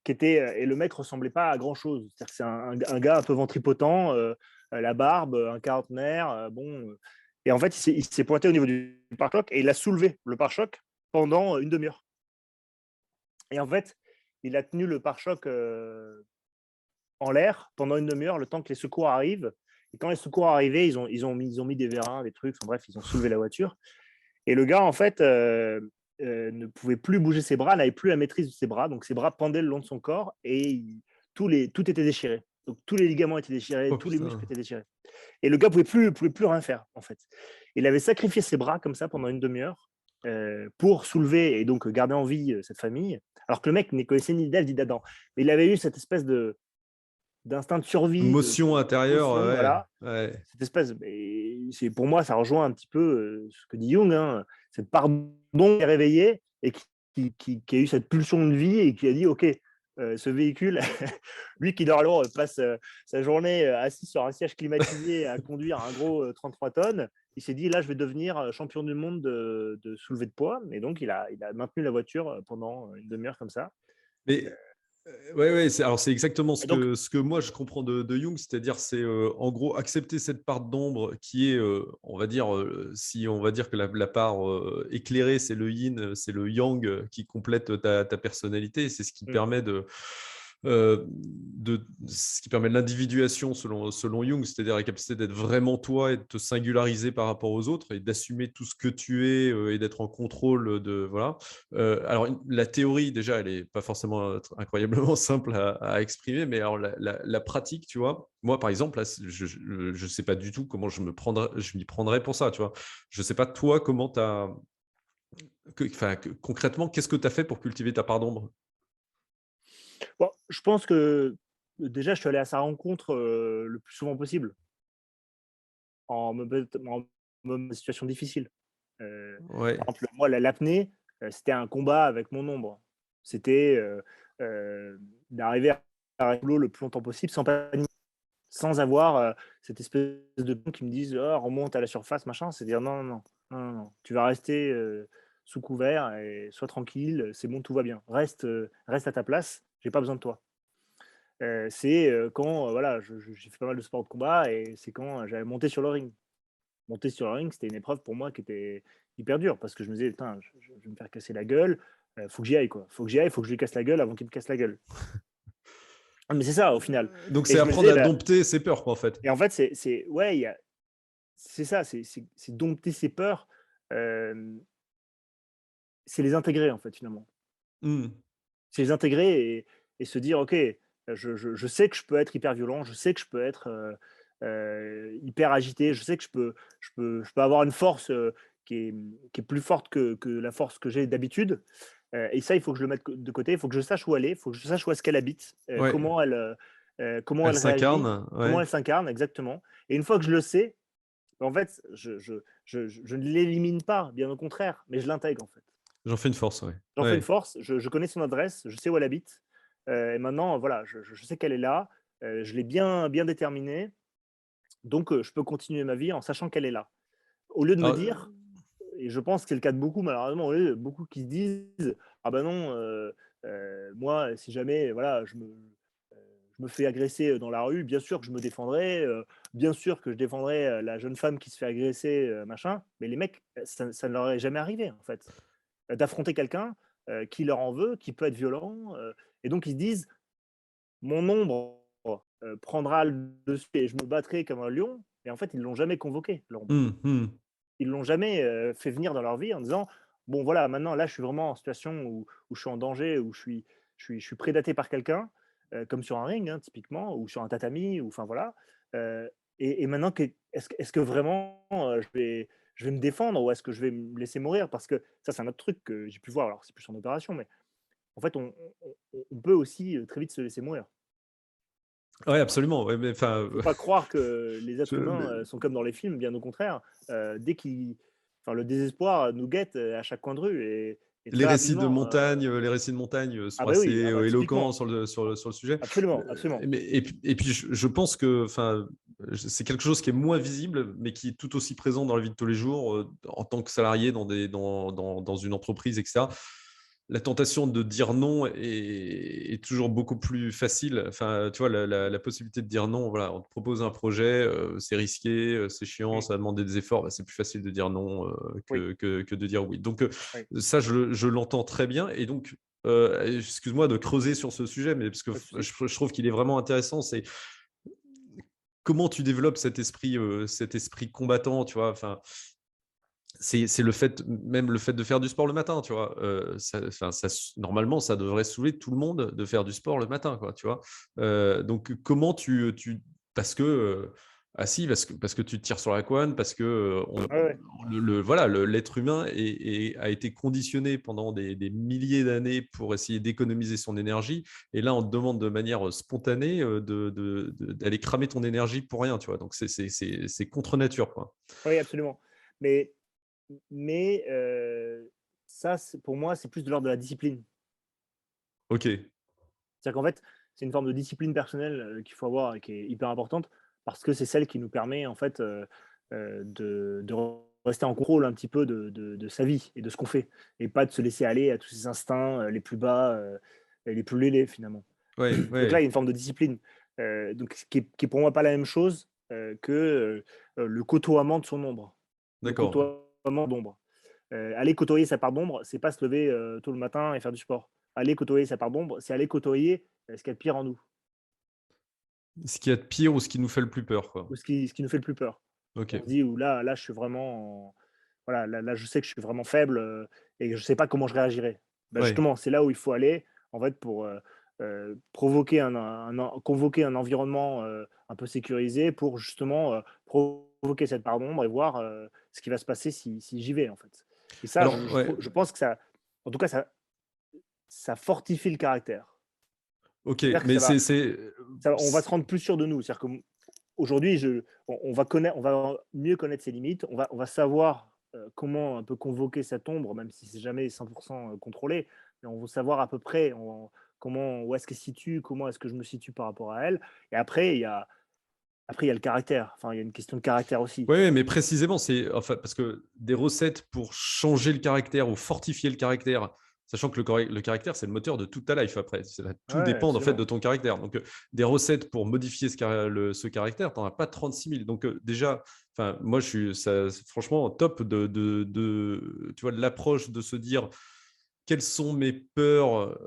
et le mec ressemblait pas à grand chose. C'est-à-dire que c'est un gars un peu ventripotent, la barbe, un quarantenaire, bon. Et en fait, il s'est pointé au niveau du pare-choc et il a soulevé le pare-choc pendant une demi-heure. Et en fait, il a tenu le pare-choc en l'air pendant une demi-heure, le temps que les secours arrivent. Et quand les secours arrivaient, ils ont mis des vérins, des trucs, enfin bref, ils ont soulevé la voiture. Et le gars, en fait, ne pouvait plus bouger ses bras, n'avait plus la maîtrise de ses bras, donc ses bras pendaient le long de son corps et tout était déchiré. Donc tous les ligaments étaient déchirés, Oh tous les muscles putain. étaient déchirés. Et le gars pouvait plus rien faire, en fait. Il avait sacrifié ses bras comme ça pendant une demi-heure pour soulever et donc garder en vie cette famille, alors que le mec ne connaissait ni d'Ève ni d'Adam. Mais il avait eu cette espèce d'instinct de survie, Motion intérieure, d'émotion, ouais. voilà. Ouais. Cette espèce, pour moi, ça rejoint un petit peu ce que dit Jung, hein, cette part d'ombre qui est réveillée et qui a eu cette pulsion de vie et qui a dit, OK, ce véhicule, lui qui normalement passe sa journée assis sur un siège climatisé à conduire un gros 33 tonnes, il s'est dit, là, je vais devenir champion du monde de soulevé de poids. Et donc, il a maintenu la voiture pendant une demi-heure comme ça. Mais ouais, ouais, c'est exactement Et donc, ce que moi je comprends de Jung, c'est-à-dire c'est en gros accepter cette part d'ombre qui est, on va dire, si on va dire que la part éclairée c'est le yin, c'est le yang qui complète ta personnalité, c'est ce qui permet ce qui permet l'individuation selon Jung, c'est-à-dire la capacité d'être vraiment toi et de te singulariser par rapport aux autres et d'assumer tout ce que tu es et d'être en contrôle de voilà. Alors la théorie déjà, elle est pas forcément incroyablement simple à exprimer, mais alors la pratique, tu vois, moi par exemple, là, je sais pas du tout comment je m'y prendrais pour ça, tu vois. Je sais pas toi comment concrètement, qu'est-ce que tu as fait pour cultiver ta part d'ombre? bon, je pense que déjà, je suis allé à sa rencontre le plus souvent possible en situation difficile. Par Ouais. exemple, moi, l'apnée, c'était un combat avec mon ombre. C'était d'arriver à l'eau le plus longtemps possible sans panique, sans avoir cette espèce de gens qui me disent oh, remonte à la surface, machin. C'est dire non, non, non, non, non, tu vas rester sous couvert et sois tranquille, c'est bon, tout va bien. Reste à ta place, j'ai pas besoin de toi. C'est quand voilà, j'ai fait pas mal de sport de combat et c'est quand j'avais monté sur le ring. Monter sur le ring, c'était une épreuve pour moi qui était hyper dure parce que je me disais: «Putain, je vais me faire casser la gueule, faut que j'y aille, quoi. Faut que j'y aille, faut que je lui casse la gueule avant qu'il me casse la gueule». Ah, mais c'est ça, au final. Donc Et c'est je me apprendre disais, à bah dompter ses peurs, quoi, en fait. et en fait, ouais, il y a c'est ça, c'est dompter ses peurs, hem, c'est les intégrer, en fait, finalement. Mmh. C'est les intégrer et se dire: «OK, je sais que je peux être hyper violent, je sais que je peux être, hyper agité, je sais que je peux avoir une force, qui est plus forte que la force que j'ai d'habitude». Et ça, il faut que je le mette de côté, il faut que je sache où aller, il faut que je sache où est-ce qu'elle habite, Ouais, comment elle elle réagit, s'incarne, comment ouais. elle s'incarne exactement. Et une fois que je le sais, en fait, je ne l'élimine pas, bien au contraire, mais je l'intègre, en fait. J'en fais une force, ouais. J'en fais une Ouais. force, je connais son adresse, je sais où elle habite, et maintenant, voilà, je sais qu'elle est là, je l'ai bien déterminée, donc je peux continuer ma vie en sachant qu'elle est là. Au lieu de me Alors, dire et je pense que c'est le cas de beaucoup malheureusement, au lieu de beaucoup qui se disent: «Ah bah non, moi, si jamais, voilà, je me fais agresser, dans la rue, bien sûr que je me défendrai, bien sûr que je défendrai, la jeune femme qui se fait agresser, machin». Mais les mecs, ça ne leur est jamais arrivé, en fait, d'affronter quelqu'un, qui leur en veut, qui peut être violent, et donc ils se disent: «Mon ombre, prendra le dessus et je me battrai comme un lion». Et en fait, ils l'ont jamais convoqué, l'ombre. mmh, mmh. Ils l'ont jamais fait venir dans leur vie en disant: «Bon voilà, maintenant là, je suis vraiment en situation où je suis en danger, où je suis prédaté par quelqu'un», comme sur un ring, hein, typiquement, ou sur un tatami, ou enfin voilà, et maintenant est-ce que vraiment, je vais me défendre ou est-ce que je vais me laisser mourir? Parce que ça, c'est un autre truc que j'ai pu voir, alors c'est plus en opération, mais en fait, on peut aussi, très vite se laisser mourir. Ouais, absolument, ouais, mais enfin, Faut pas croire que les je êtres mais humains, sont comme dans les films, bien au contraire. Dès qu'ils enfin, le désespoir nous guette, à chaque coin de rue et très rapidement, les récits de montagne, ah sont bah oui, assez, ah bah éloquents typiquement, sur le sujet. absolument, absolument. Et puis je pense que, enfin, c'est quelque chose qui est moins visible, mais qui est tout aussi présent dans la vie de tous les jours, en tant que salarié dans une entreprise et cetera. La tentation de dire non est toujours beaucoup plus facile. Enfin, tu vois, la possibilité de dire non, voilà, on te propose un projet, c'est risqué, c'est chiant, Mmh, ça va demander des efforts, bah, c'est plus facile de dire non, oui, que de dire oui. Donc, oui, ça, je l'entends très bien et donc, excuse-moi de creuser sur ce sujet, mais parce que pas de souci. je trouve qu'il est vraiment intéressant, c'est comment tu développes cet esprit combattant, tu vois? Enfin, c'est même le fait de faire du sport le matin, tu vois. Normalement, ça devrait saouler tout le monde de faire du sport le matin, quoi, tu vois. Donc, comment parce que, ah si, parce que tu te tires sur la couenne, parce que Ouais, ouais. voilà, l'être humain a été conditionné pendant des milliers d'années pour essayer d'économiser son énergie. Et là, on te demande de manière spontanée d'aller cramer ton énergie pour rien, tu vois. Donc, c'est contre nature, quoi. Oui, absolument. Mais, mais ça, pour moi, c'est plus de l'ordre de la discipline. Ok, C'est-à-dire qu'en fait, c'est une forme de discipline personnelle qu'il faut avoir et qui est hyper importante parce que c'est celle qui nous permet en fait de rester en contrôle un petit peu de sa vie et de ce qu'on fait et pas de se laisser aller à tous ses instincts les plus bas et les plus lélés finalement. ouais, Donc là, il y ouais, a une forme de discipline donc, qui est pour moi pas la même chose que le côtoiement de son ombre, le d'accord. côtoiement d'ombre. Aller côtoyer sa part d'ombre, c'est pas se lever tôt le matin et faire du sport. Aller côtoyer sa part d'ombre, c'est aller côtoyer ce qu'il y a de pire en nous, Ce qu'il y a de pire ou ce qui nous fait le plus peur, quoi. ou ce qui nous fait le plus peur. Ok. On se dit, ou là, je suis vraiment, voilà, là, je sais que je suis vraiment faible et que je sais pas comment je réagirais. Ben Ouais, justement, c'est là où il faut aller, en fait, pour provoquer convoquer un environnement un peu sécurisé pour justement provoquer cette part d'ombre et voir ce qui va se passer si j'y vais, en fait. Et ça, alors, ouais, je pense que ça, en tout cas, ça fortifie le caractère. ok, C'est-à-dire que mais on va se rendre plus sûr de nous. C'est-à-dire qu'aujourd'hui, on va mieux connaître ses limites, on va savoir comment un peu convoquer cette ombre, même si c'est jamais 100% contrôlé, mais on va savoir à peu près où est-ce qu'elle se situe, comment est-ce que je me situe par rapport à elle. Et après, il y a le caractère. Enfin, il y a une question de caractère aussi. ouais, mais précisément, c'est enfin parce que des recettes pour changer le caractère ou fortifier le caractère, sachant que le caractère, c'est le moteur de toute ta life après. Tout Ouais, dépend en fait de absolument. ton caractère. Donc, des recettes pour modifier ce caractère, tu n'en as pas 36 000. Donc, déjà, enfin, moi, c'est franchement top tu vois, de l'approche de se dire quelles sont mes peurs,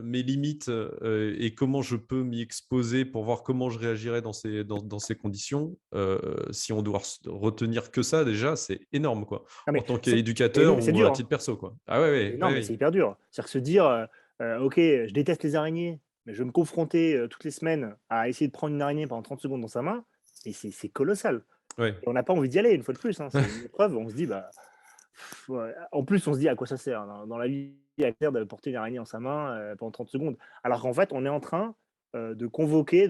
mes limites et comment je peux m'y exposer pour voir comment je réagirais dans ces conditions. Si on doit retenir que ça, déjà, c'est énorme, quoi. Ah, En mais tant qu'éducateur mais c'est ou à dur, hein. titre perso, quoi. Ah ouais, ouais, Non, ouais, mais c'est ouais. hyper dur. C'est-à-dire se dire, OK, je déteste les araignées, mais je vais me confronter, toutes les semaines à essayer de prendre une araignée pendant 30 secondes dans sa main et c'est colossal Ouais. et on n'a pas envie d'y aller une fois de plus, hein. C'est une épreuve, on se dit: «Bah, ouais». En plus, on se dit: «À quoi ça sert?» Dans la vie, à quoi sert de porter une araignée dans sa main, pendant 30 secondes? Alors qu'en fait, on est en train, de convoquer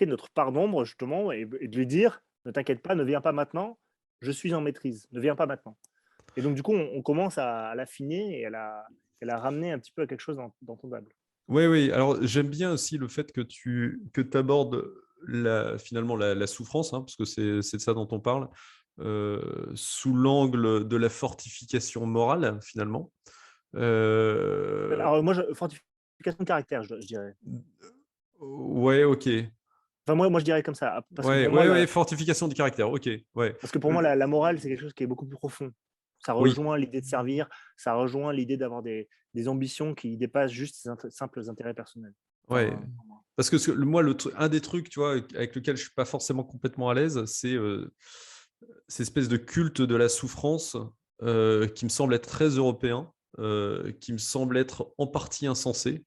notre part d'ombre justement et de lui dire: «Ne t'inquiète pas, ne viens pas maintenant, je suis en maîtrise, ne viens pas maintenant». Et donc, du coup, on commence à l'affiner et à la ramener un petit peu à quelque chose dans ton table. Oui, oui. Alors, j'aime bien aussi le fait que tu abordes finalement la souffrance, hein, parce que c'est de ça dont on parle, sous l'angle de la fortification morale, finalement. Euh, Alors, moi, fortification de caractère, je dirais. ouais, ok. Enfin, moi, je dirais comme ça, parce que Ouais, pour moi, ouais, ouais, fortification du caractère, ok. Ouais. la morale, c'est quelque chose qui est beaucoup plus profond. Ça Oui, rejoint l'idée de servir, ça rejoint l'idée d'avoir des ambitions qui dépassent juste ces simples intérêts personnels. ouais. Enfin, Parce que moi, un des trucs, tu vois, avec lequel je suis pas forcément complètement à l'aise, c'est cette espèce de culte de la souffrance qui me semble être très européen, qui me semble être en partie insensé.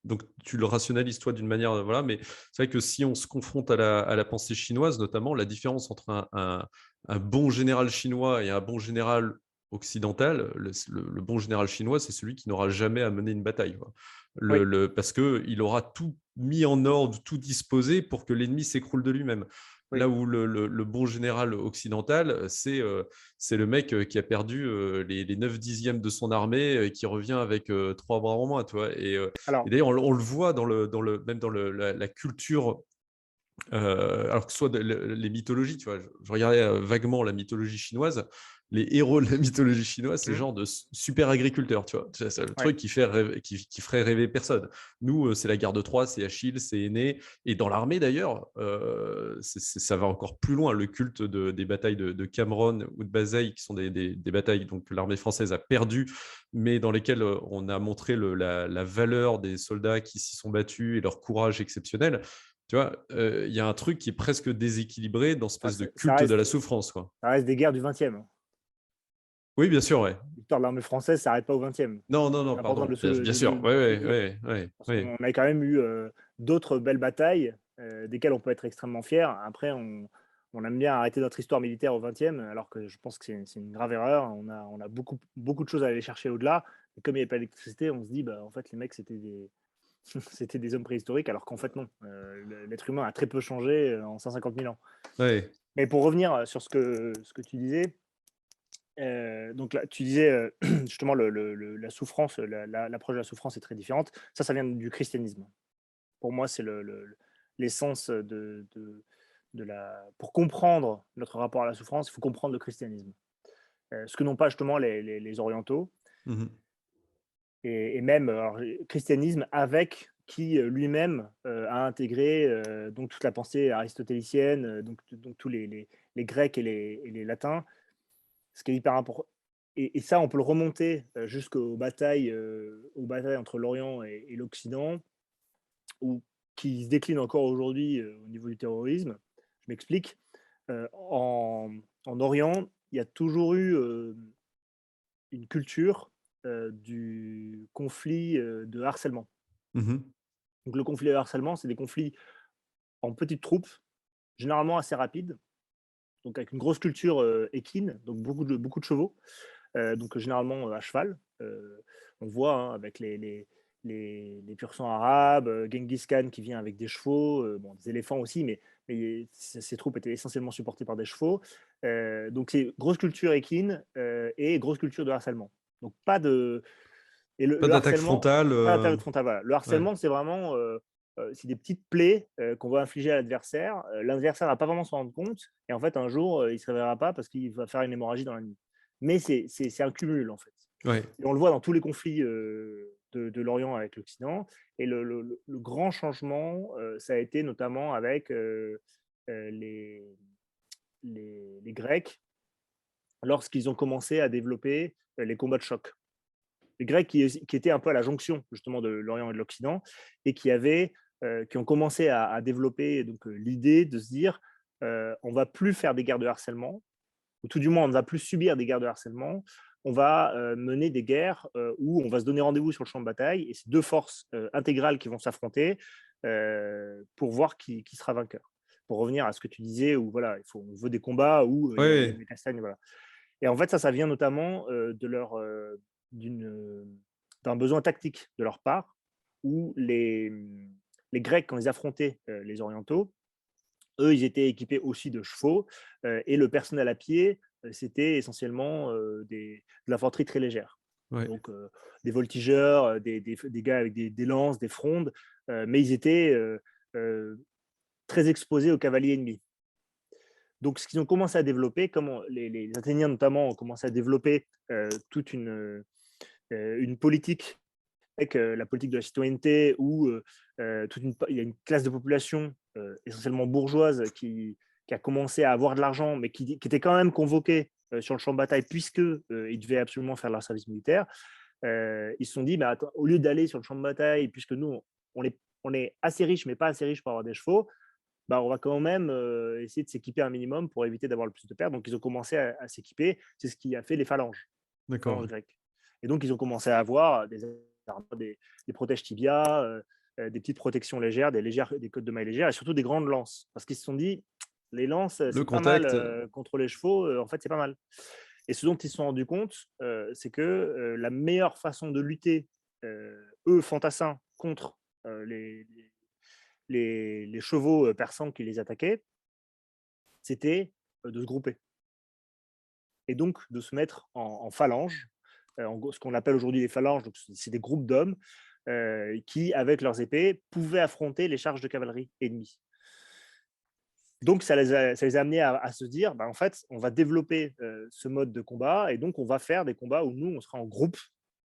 Donc, tu le rationalises, toi, d'une manière, voilà, mais c'est vrai que si on se confronte à la pensée chinoise, notamment, la différence entre un bon général chinois et un bon général occidental, le bon général chinois, c'est celui qui n'aura jamais à mener une bataille, quoi. oui, Parce qu'il aura tout mis en ordre, tout disposé pour que l'ennemi s'écroule de lui-même. Là oui. où le bon général occidental, c'est le mec qui a perdu les 9 dixièmes de son armée et qui revient avec 3 bras en moins. Tu vois, et Alors, d'ailleurs, on le voit même dans la culture, alors que ce soit les mythologies. Tu vois, je regardais vaguement la mythologie chinoise. Les héros de la mythologie chinoise, c'est mmh, genre de super agriculteurs, tu vois. C'est le ouais, truc qui ferait rêver personne. Nous, c'est la guerre de Troie, c'est Achille, c'est Énée. Et dans l'armée, d'ailleurs, ça va encore plus loin. Le culte des batailles de Cameron ou de Bazeilles, qui sont des batailles donc, que l'armée française a perdues, mais dans lesquelles on a montré la valeur des soldats qui s'y sont battus et leur courage exceptionnel. Tu vois, il y a un truc qui est presque déséquilibré dans cette Enfin, espèce de ça culte de reste, la souffrance, quoi. ça reste des guerres du 20e. Oui, bien sûr, ouais. L'histoire de l'armée française s'arrête pas au 20e. Non, non, non, C'est important pardon. de Bien sûr. Oui, le oui, dire. oui, oui, Parce oui. qu'on a quand même eu d'autres belles batailles desquelles on peut être extrêmement fier. Après, on aime bien arrêter notre histoire militaire au 20e, alors que je pense que c'est une grave erreur. On a beaucoup, beaucoup de choses à aller chercher au-delà. Et comme il n'y avait pas d'électricité, on se dit, bah, en fait, les mecs, c'était c'était des hommes préhistoriques, alors qu'en fait, non. L'être humain a très peu changé en 150 000 ans. Ouais. Mais pour revenir sur ce que tu disais, donc là, tu disais justement la souffrance, l'approche de la souffrance est très différente. Ça vient du christianisme. Pour moi, c'est l'essence de la. Pour comprendre notre rapport à la souffrance, il faut comprendre le christianisme. Ce que n'ont pas justement les orientaux, Mhm. et même alors, christianisme avec qui lui-même a intégré donc toute la pensée aristotélicienne, donc tous les Grecs et les Latins, ce qui est hyper important. Et ça, on peut le remonter aux batailles entre l'Orient et l'Occident, ou qui se déclinent encore aujourd'hui au niveau du terrorisme. Je m'explique. En Orient, il y a toujours eu une culture du conflit de harcèlement. Mhm. Donc le conflit de harcèlement, c'est des conflits en petites troupes, généralement assez rapides, donc avec une grosse culture équine, donc beaucoup de chevaux, donc généralement à cheval. On voit hein, avec les pur sang arabes, Genghis Khan qui vient avec des chevaux, bon, des éléphants aussi, mais ces troupes étaient essentiellement supportées par des chevaux. Donc c'est grosse culture équine et grosse culture de harcèlement. Donc pas de. Et Pas le d'attaque harcèlement, frontale. pas d'attaque frontale, voilà. Le Ouais. harcèlement, c'est vraiment c'est des petites plaies qu'on va infliger à l'adversaire. L'adversaire va pas vraiment s'en rendre compte. Et en fait, un jour, il ne se réveillera pas parce qu'il va faire une hémorragie dans la nuit. Mais c'est un cumul, en fait. Ouais. Et on le voit dans tous les conflits de l'Orient avec l'Occident. Et le grand changement, ça a été notamment avec les Grecs, lorsqu'ils ont commencé à développer les combats de choc. Les Grecs qui étaient un peu à la jonction justement de l'Orient et de l'Occident, et qui ont commencé à développer donc l'idée de se dire on va plus faire des guerres de harcèlement, ou tout du moins on ne va plus subir des guerres de harcèlement, on va mener des guerres où on va se donner rendez-vous sur le champ de bataille, et c'est deux forces intégrales qui vont s'affronter pour voir qui sera vainqueur. Pour revenir à ce que tu disais, où voilà, on veut des combats où il y a Ouais. des castagnes, voilà. Et en fait, ça vient notamment d'un besoin tactique de leur part, où les Grecs, quand ils affrontaient les Orientaux, eux, ils étaient équipés aussi de chevaux, et le personnel à pied, c'était essentiellement de l'infanterie très légère. Ouais. Donc, des voltigeurs, des gars avec des lances, des frondes, mais ils étaient très exposés aux cavaliers ennemis. Donc, ce qu'ils ont commencé à développer, comme les Athéniens notamment ont commencé à développer toute une politique, avec la politique de la citoyenneté, où il y a une classe de population essentiellement bourgeoise qui a commencé à avoir de l'argent, mais qui était quand même convoquée sur le champ de bataille, puisque ils devaient absolument faire leur service militaire. Ils se sont dit, bah, attends, au lieu d'aller sur le champ de bataille, puisque nous, on est assez riches, mais pas assez riches pour avoir des chevaux, bah, on va quand même essayer de s'équiper un minimum pour éviter d'avoir le plus de pertes. Donc, ils ont commencé à s'équiper. C'est ce qui a fait les phalanges D'accord. grecques. Et donc, ils ont commencé à avoir des protèges tibia, des petites protections légères, des cottes de mailles légères, et surtout des grandes lances. Parce qu'ils se sont dit, les lances, Le c'est pas mal contact. contre les chevaux, en fait, c'est pas mal. Et ce dont ils se sont rendus compte, c'est que la meilleure façon de lutter, eux, fantassins, contre les chevaux persans qui les attaquaient, c'était de se grouper. Et donc de se mettre en phalange, ce qu'on appelle aujourd'hui les phalanges, donc c'est des groupes d'hommes qui, avec leurs épées, pouvaient affronter les charges de cavalerie ennemies. Donc ça les a amenés à se dire, bah, en fait, on va développer ce mode de combat, et donc on va faire des combats où nous, on sera en groupe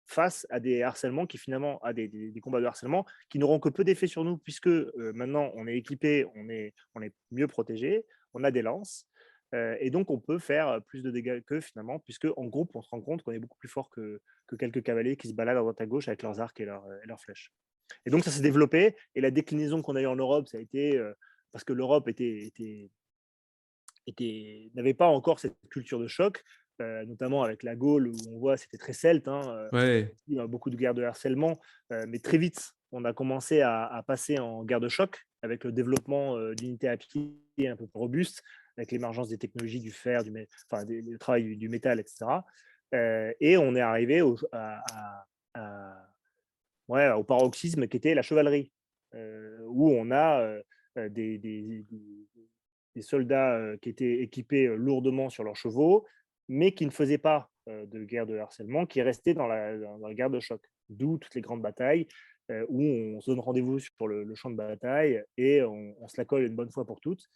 face à des harcèlements qui finalement, à des combats de harcèlement qui n'auront que peu d'effet sur nous, puisque maintenant on est équipé, on est mieux protégé, on a des lances, et donc on peut faire plus de dégâts qu'eux finalement, puisque en groupe on se rend compte qu'on est beaucoup plus fort que quelques cavaliers qui se baladent à droite à gauche avec leurs arcs et leurs flèches. Et donc, ça s'est développé. Et la déclinaison qu'on a eue en Europe, ça a été parce que l'Europe n'avait pas encore cette culture de choc, notamment avec la Gaule, où on voit c'était très celte, hein, Ouais. il y a beaucoup de guerres de harcèlement, mais très vite, on a commencé à passer en guerre de choc avec le développement d'unités à pied un peu plus robustes, avec l'émergence des technologies du fer, le travail du métal, etc. Et on est arrivé au paroxysme qui était la chevalerie, où on a des soldats qui étaient équipés lourdement sur leurs chevaux, mais qui ne faisaient pas de guerre de harcèlement, qui restaient dans la guerre de choc. D'où toutes les grandes batailles où on se donne rendez-vous sur le champ de bataille et on se la colle une bonne fois pour toutes,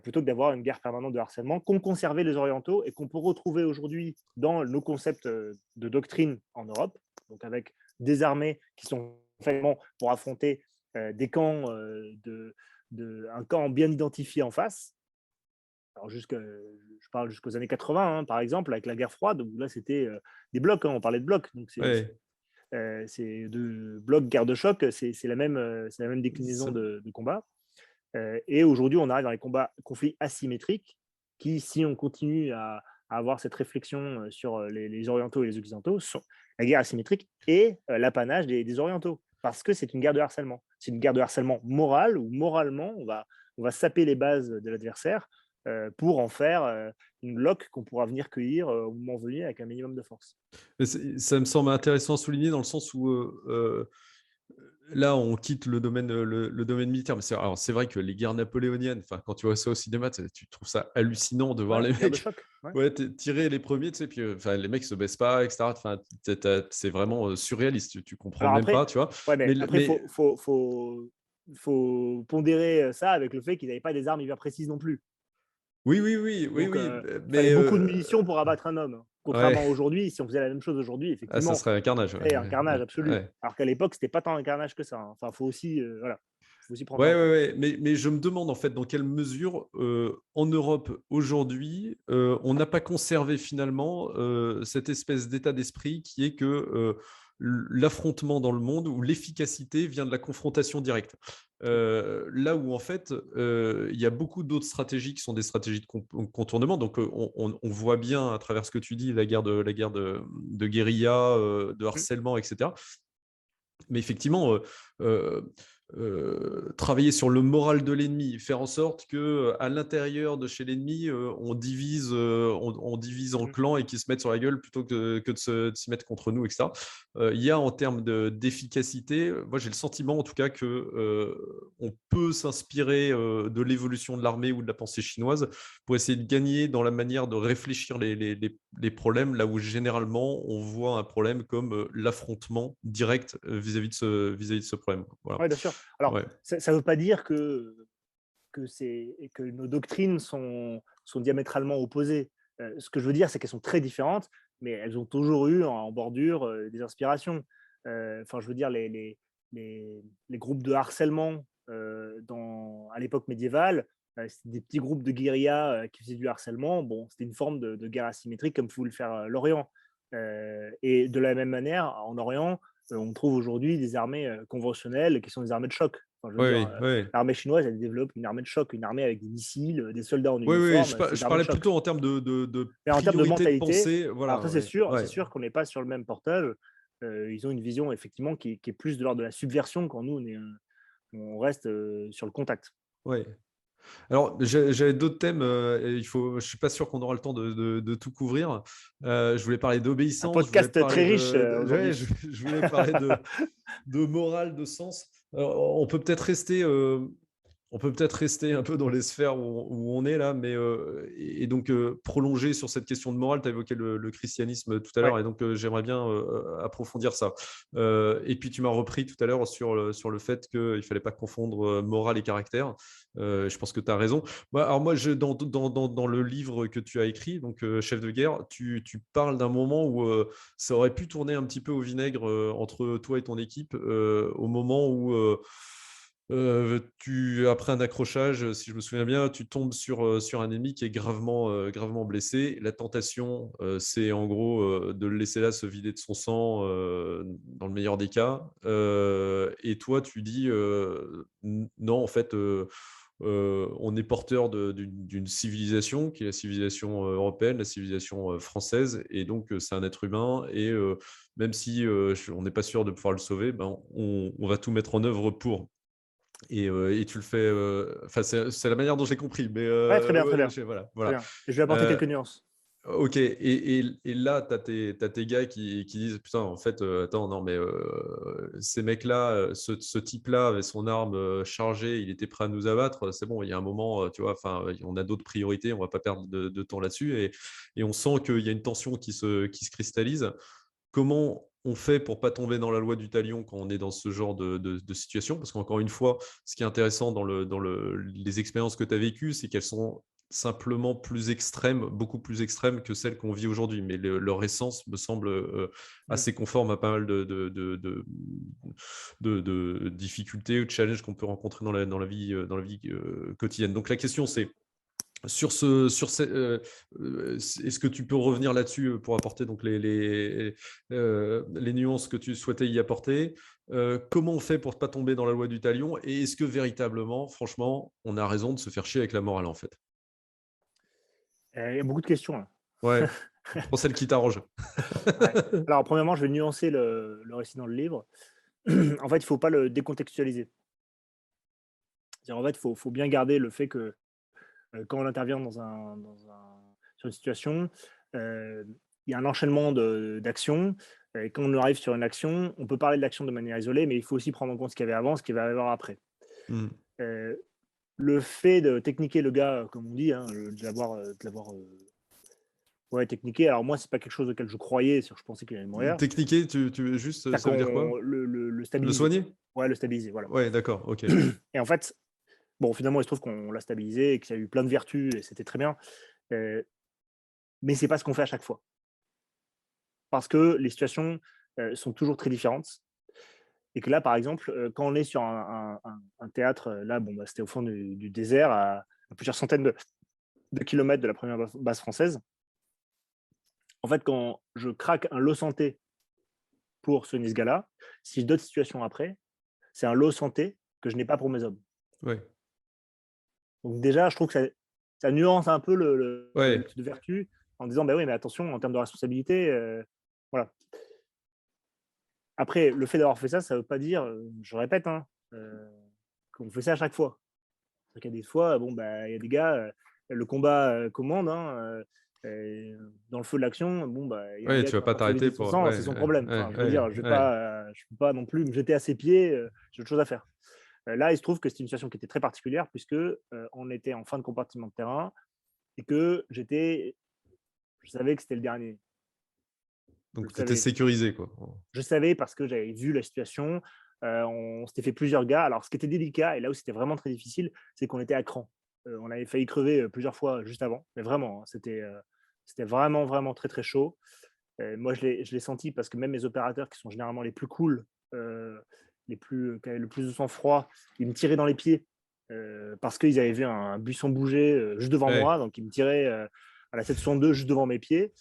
plutôt que d'avoir une guerre permanente de harcèlement qu'ont conservé les Orientaux et qu'on peut retrouver aujourd'hui dans nos concepts de doctrine en Europe, donc avec des armées qui sont faites pour affronter des camps un camp bien identifié en face. Alors je parle jusqu'aux années 80, hein, par exemple, avec la guerre froide, où là c'était des blocs, hein, on parlait de blocs, donc Ouais. c'est de blocs, guerre de choc, c'est la même déclinaison Ça- de combat. Et aujourd'hui, on arrive dans les conflits asymétriques qui, si on continue à avoir cette réflexion sur les Orientaux et les Occidentaux, la guerre asymétrique est l'apanage des Orientaux, parce que c'est une guerre de harcèlement. C'est une guerre de harcèlement moral, où moralement, on va saper les bases de l'adversaire pour en faire une loque qu'on pourra venir cueillir au moment venu avec un minimum de force. Mais ça me semble intéressant à souligner dans le sens où là, on quitte le domaine militaire. Mais alors, c'est vrai que les guerres napoléoniennes, enfin, quand tu vois ça au cinéma, tu trouves ça hallucinant de voir Ouais, les guerre de mecs choc. Ouais. tirer les premiers, tu sais, puis enfin, les mecs se baissent pas, etc. Enfin, c'est vraiment surréaliste. Tu comprends Alors même après, pas, tu vois. ouais, Mais, mais après, faut pondérer ça avec le fait qu'ils n'avaient pas des armes hyper précises non plus. oui, oui, oui, oui, Donc, oui. il fallait Mais beaucoup de munitions pour abattre un homme. ouais, Contrairement à aujourd'hui, si on faisait la même chose aujourd'hui, ah, ça effectivement, serait un ce carnage. Ouais, serait un ouais, carnage ouais, absolu. ouais. Alors qu'à l'époque, c'était pas tant un carnage que ça, hein. Enfin, faut aussi prendre ça Ouais, en ouais, compte. ouais. Mais je me demande en fait dans quelle mesure en Europe aujourd'hui on n'a pas conservé finalement cette espèce d'état d'esprit qui est que l'affrontement dans le monde ou l'efficacité vient de la confrontation directe. Là où en fait il y a beaucoup d'autres stratégies qui sont des stratégies de contournement. Donc on voit bien à travers ce que tu dis la guerre de guérilla, de Mmh. harcèlement, etc. Mais effectivement, travailler sur le moral de l'ennemi, faire en sorte que à l'intérieur de chez l'ennemi, on divise en Mmh. clans et qu'ils se mettent sur la gueule plutôt que de s'y mettre contre nous, etc. Il y a en termes d'efficacité, moi j'ai le sentiment en tout cas que on peut s'inspirer de l'évolution de l'armée ou de la pensée chinoise pour essayer de gagner dans la manière de réfléchir les problèmes, là où généralement on voit un problème comme l'affrontement direct vis-à-vis de ce problème. Voilà. Ouais, bien sûr. Alors, Ouais. ça ne veut pas dire que nos doctrines sont diamétralement opposées. Ce que je veux dire, c'est qu'elles sont très différentes, mais elles ont toujours eu en bordure des inspirations. Enfin, je veux dire, les groupes de harcèlement à l'époque médiévale, c'était des petits groupes de guérilla qui faisaient du harcèlement. Bon, c'était une forme de guerre asymétrique comme pouvait le faire l'Orient. Et de la même manière, en Orient, on trouve aujourd'hui des armées conventionnelles qui sont des armées de choc. Enfin, je veux dire, Oui, oui. l'armée chinoise, elle développe une armée de choc, une armée avec des missiles, des soldats en Oui, oui, uniforme, c'est je une armée de parlais choc. plutôt en termes de Mais en termes de priorité de mentalité, pensée. alors Voilà, ça ouais, c'est ouais, sûr qu'on n'est pas sur le même portage. Ils ont une vision effectivement qui est plus de l'ordre de la subversion quand nous, on reste sur le contact. ouais. Alors, j'avais d'autres thèmes. Et je suis pas sûr qu'on aura le temps de tout couvrir. Je voulais parler Un d'obéissance. Je voulais podcast parler très riche ouais, aujourd'hui. je voulais parler de morale, de sens. Alors, on peut peut-être rester un peu dans les sphères où on est là, mais et donc prolonger sur cette question de morale. Tu as évoqué le christianisme tout à l'heure, Ouais. et donc j'aimerais bien approfondir ça. Et puis tu m'as repris tout à l'heure sur le fait qu'il ne fallait pas confondre morale et caractère. Je pense que tu as raison. Alors moi, dans le livre que tu as écrit, donc Chef de guerre, tu parles d'un moment où ça aurait pu tourner un petit peu au vinaigre entre toi et ton équipe, au moment où Après un accrochage, si je me souviens bien, tu tombes sur un ennemi qui est gravement blessé. La tentation, c'est en gros de le laisser là se vider de son sang, dans le meilleur des cas. Et toi, tu dis non, en fait, on est porteur d'une civilisation qui est la civilisation européenne, la civilisation française, et donc c'est un être humain. Et même si on n'est pas sûr de pouvoir le sauver, ben, on va tout mettre en œuvre pour. Et tu le fais. Enfin, c'est la manière dont j'ai compris, mais Ouais, très bien, très ouais, bien, voilà, très voilà. bien. Et je vais apporter Euh, quelques nuances. ok. Et là, t'as tes gars qui disent putain, en fait, attends, non, mais ces mecs-là, ce type-là avait son arme chargée, il était prêt à nous abattre. C'est bon, il y a un moment, tu vois. Enfin, on a d'autres priorités, on va pas perdre de temps là-dessus. Et on sent qu'il y a une tension qui se cristallise. Comment on fait pour pas tomber dans la loi du talion quand on est dans ce genre de situation? Parce qu'encore une fois, ce qui est intéressant dans les expériences que tu as vécues, c'est qu'elles sont simplement plus extrêmes, beaucoup plus extrêmes que celles qu'on vit aujourd'hui. Mais leur essence me semble Mm. assez conforme à pas mal de difficultés ou de challenges qu'on peut rencontrer dans la vie quotidienne. Donc la question, c'est est-ce que tu peux revenir là-dessus pour apporter donc les nuances que tu souhaitais y apporter? Comment on fait pour ne pas tomber dans la loi du talion? Et est-ce que véritablement, franchement, on a raison de se faire chier avec la morale en fait? Il y a beaucoup de questions là. Ouais, prends celle qui t'arrange. Ouais. Alors, premièrement, je vais nuancer le récit dans le livre. En fait, il ne faut pas le décontextualiser. C'est-à-dire, en fait, faut bien garder le fait que quand on intervient sur une situation, euh, il y a un enchaînement d'actions. Et quand on arrive sur une action, on peut parler de l'action de manière isolée, mais il faut aussi prendre en compte ce qu'il y avait avant, ce qu'il va y avoir après. Hmm. Euh, le fait de techniquer le gars, comme on dit, hein, de l'avoir ouais, techniqué. Alors moi, c'est pas quelque chose auquel je croyais, je pensais qu'il allait mourir. Techniquer, juste, C'est-à-dire ça veut dire quoi? qu'on le Le stabiliser. soigner? Ouais, le stabiliser, voilà. Ouais, d'accord, ok. Et en fait, bon, finalement, il se trouve qu'on l'a stabilisé et qu'il y a eu plein de vertus et c'était très bien. Euh, mais c'est pas ce qu'on fait à chaque fois. Parce que les situations sont toujours très différentes. Et que là, par exemple, quand on est sur un théâtre, là, bon, bah, c'était au fond du désert, à plusieurs centaines de kilomètres de la première base française. En fait, quand je craque un lot santé pour ce gars-là, si j'ai d'autres situations après, c'est un lot santé que je n'ai pas pour mes hommes. Ouais. Donc déjà, je trouve que ça nuance un peu le Ouais. type de vertu en disant, bah oui, mais attention, en termes de responsabilité, voilà. Après, le fait d'avoir fait ça, ça ne veut pas dire, je répète, hein, qu'on fait ça à chaque fois. Il y a des fois, bon, bah, il y a des gars, le combat commande, hein, dans le feu de l'action, bon, bah, il y a un Ouais, gars tu qui vas va pas pas se vider t'arrêter de son pour. sang, Ouais, c'est son ouais, problème. ouais, Enfin, je veux ouais, dire, ouais. je peux pas non plus me jeter à ses pieds, j'ai autre chose à faire. Là, il se trouve que c'était une situation qui était très particulière puisque on était en fin de compartiment de terrain et que je savais que c'était le dernier. Je le Donc, tu étais savais. sécurisé, quoi. Je savais parce que j'avais vu la situation. On s'était fait plusieurs gars. Alors, ce qui était délicat, et là où c'était vraiment très difficile, c'est qu'on était à cran. On avait failli crever plusieurs fois juste avant. Mais vraiment, hein, c'était vraiment, vraiment très, très chaud. Moi, je l'ai senti parce que même mes opérateurs, qui sont généralement les plus cool, qui avaient le plus de sang-froid, ils me tiraient dans les pieds parce qu'ils avaient vu un buisson bouger juste devant Ouais. moi. Donc, ils me tiraient à la 762 juste devant mes pieds.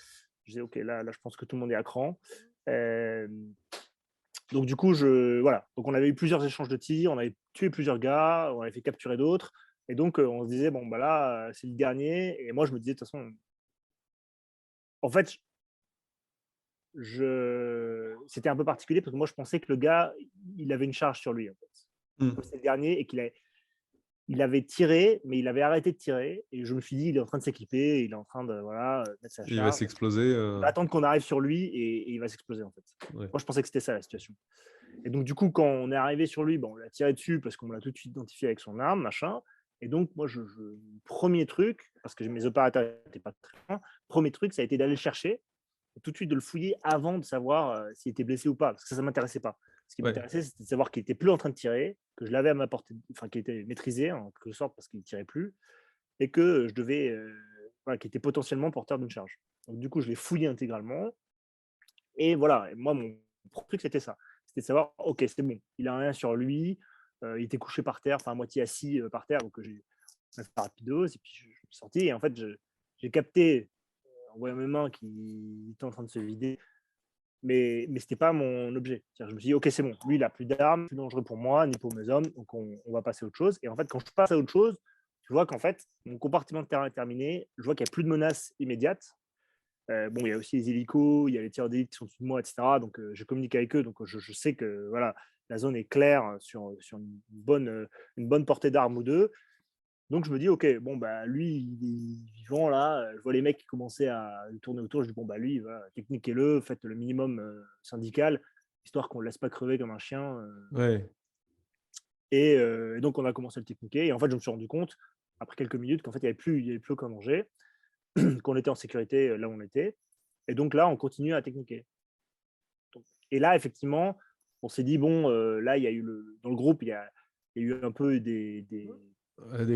Je disais, OK, là, je pense que tout le monde est à cran. Euh, donc du coup, voilà. Donc on avait eu plusieurs échanges de tirs, on avait tué plusieurs gars, on avait fait capturer d'autres. Et donc on se disait, bon, bah là, c'est le dernier. Et moi, je me disais, de toute façon, en fait, c'était un peu particulier parce que moi, je pensais que le gars, il avait une charge sur lui, en fait. Hmm. C'était le dernier et il avait tiré, mais il avait arrêté de tirer. Et je me suis dit, il est en train de s'équiper, il est en train de voilà, mettre sa Il va charge. s'exploser. Il va attendre qu'on arrive sur lui et il va s'exploser, en fait. Ouais. Moi, je pensais que c'était ça la situation. Et donc, du coup, quand on est arrivé sur lui, bon, on l'a tiré dessus parce qu'on l'a tout de suite identifié avec son arme, machin. Et donc, moi, premier truc, parce que mes opérateurs n'étaient pas très loin, premier truc, ça a été d'aller le chercher, et tout de suite de le fouiller avant de savoir s'il était blessé ou pas, parce que ça ne m'intéressait pas. Ce qui Ouais. m'intéressait, c'était de savoir qu'il n'était plus en train de tirer, que je l'avais à ma portée, enfin, qu'il était maîtrisé en quelque sorte parce qu'il ne tirait plus, et que je devais, voilà, qu'il était potentiellement porteur d'une charge. Donc, du coup, je l'ai fouillé intégralement. Et voilà, et moi, mon truc, c'était ça. C'était de savoir, OK, c'est bon, il a rien sur lui, Il était couché par terre, enfin à moitié assis par terre, donc j'ai fait un rapidos et puis je suis sorti et en fait j'ai capté en voyant mes mains qu'il était en train de se vider, mais c'était pas mon objet. C'est-à-dire, je me suis dit ok c'est bon, lui il a plus d'armes, plus dangereux pour moi ni pour mes hommes, donc on va passer à autre chose. Et en fait quand je passe à autre chose, je vois qu'en fait mon compartiment de terrain est terminé, je vois qu'il n'y a plus de menaces immédiates. Bon, il y a aussi les hélicos, il y a les tireurs d'élite qui sont au-dessus de moi, etc. Donc, je communique avec eux. Donc, je sais que voilà, la zone est claire sur une bonne portée d'armes ou deux. Donc, je me dis, OK, bon, bah, lui, il est vivant là. Je vois les mecs qui commençaient à lui tourner autour. Je dis, bon, bah, lui, va, techniquez-le, faites le minimum syndical, histoire qu'on ne le laisse pas crever comme un chien. Ouais. Et donc, on a commencé à le techniquer. Et en fait, je me suis rendu compte, après quelques minutes, qu'en fait, il y avait plus aucun danger, qu'on était en sécurité là où on était. Et donc là, on continue à techniquer. Et là, effectivement, on s'est dit, bon, là, il y a eu dans le groupe, il y a eu un peu Des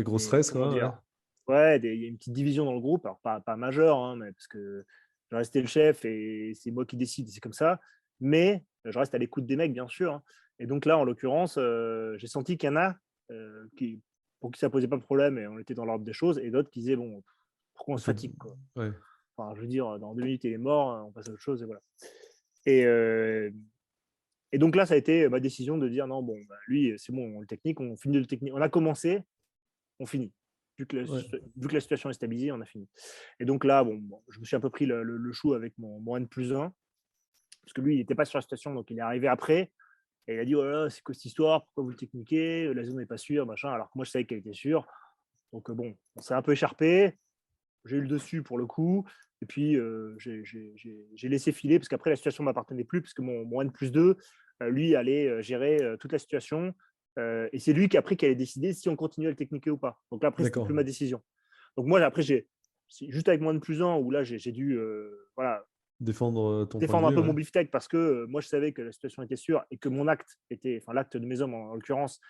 gros stress, comment quoi. Ouais. dire, ouais, il y a une petite division dans le groupe, alors pas majeure, hein, mais parce que je restais le chef et c'est moi qui décide, c'est comme ça, mais je reste à l'écoute des mecs, bien sûr, hein. Et donc là, en l'occurrence, j'ai senti qu'il y en a pour qui ça posait pas de problème et on était dans l'ordre des choses, et d'autres qui disaient, bon, pourquoi on se fatigue, quoi. Ouais. Enfin, je veux dire, dans 2 minutes, il est mort, on passe à autre chose, et voilà. Et donc là, ça a été ma décision de dire non, bon, bah, lui, c'est bon, on le technique, on finit le technique. On a commencé, on finit. Ouais. Vu que la situation est stabilisée, on a fini. Et donc là, bon, je me suis un peu pris le chou avec mon N+1, parce que lui, il n'était pas sur la situation, donc il est arrivé après. Et il a dit, oh là là, c'est quoi cette histoire? Pourquoi vous le techniquez? La zone n'est pas sûre, machin. Alors que moi, je savais qu'elle était sûre. Donc bon, on s'est un peu écharpé. J'ai eu le dessus pour le coup. Et puis, j'ai laissé filer parce qu'après, la situation ne m'appartenait plus, parce que mon N+2, lui, allait gérer toute la situation. Et c'est lui qui, après, qui allait décider si on continuait à le techniquer ou pas. Donc là, après, c'était plus D'accord. ma décision. Donc moi, après, juste avec mon N+1, où là, j'ai dû voilà, Défendre ton point de défendre un vue, peu ouais. mon beefsteak parce que moi, je savais que la situation était sûre et que mon acte était, enfin, l'acte de mes hommes, en l'occurrence,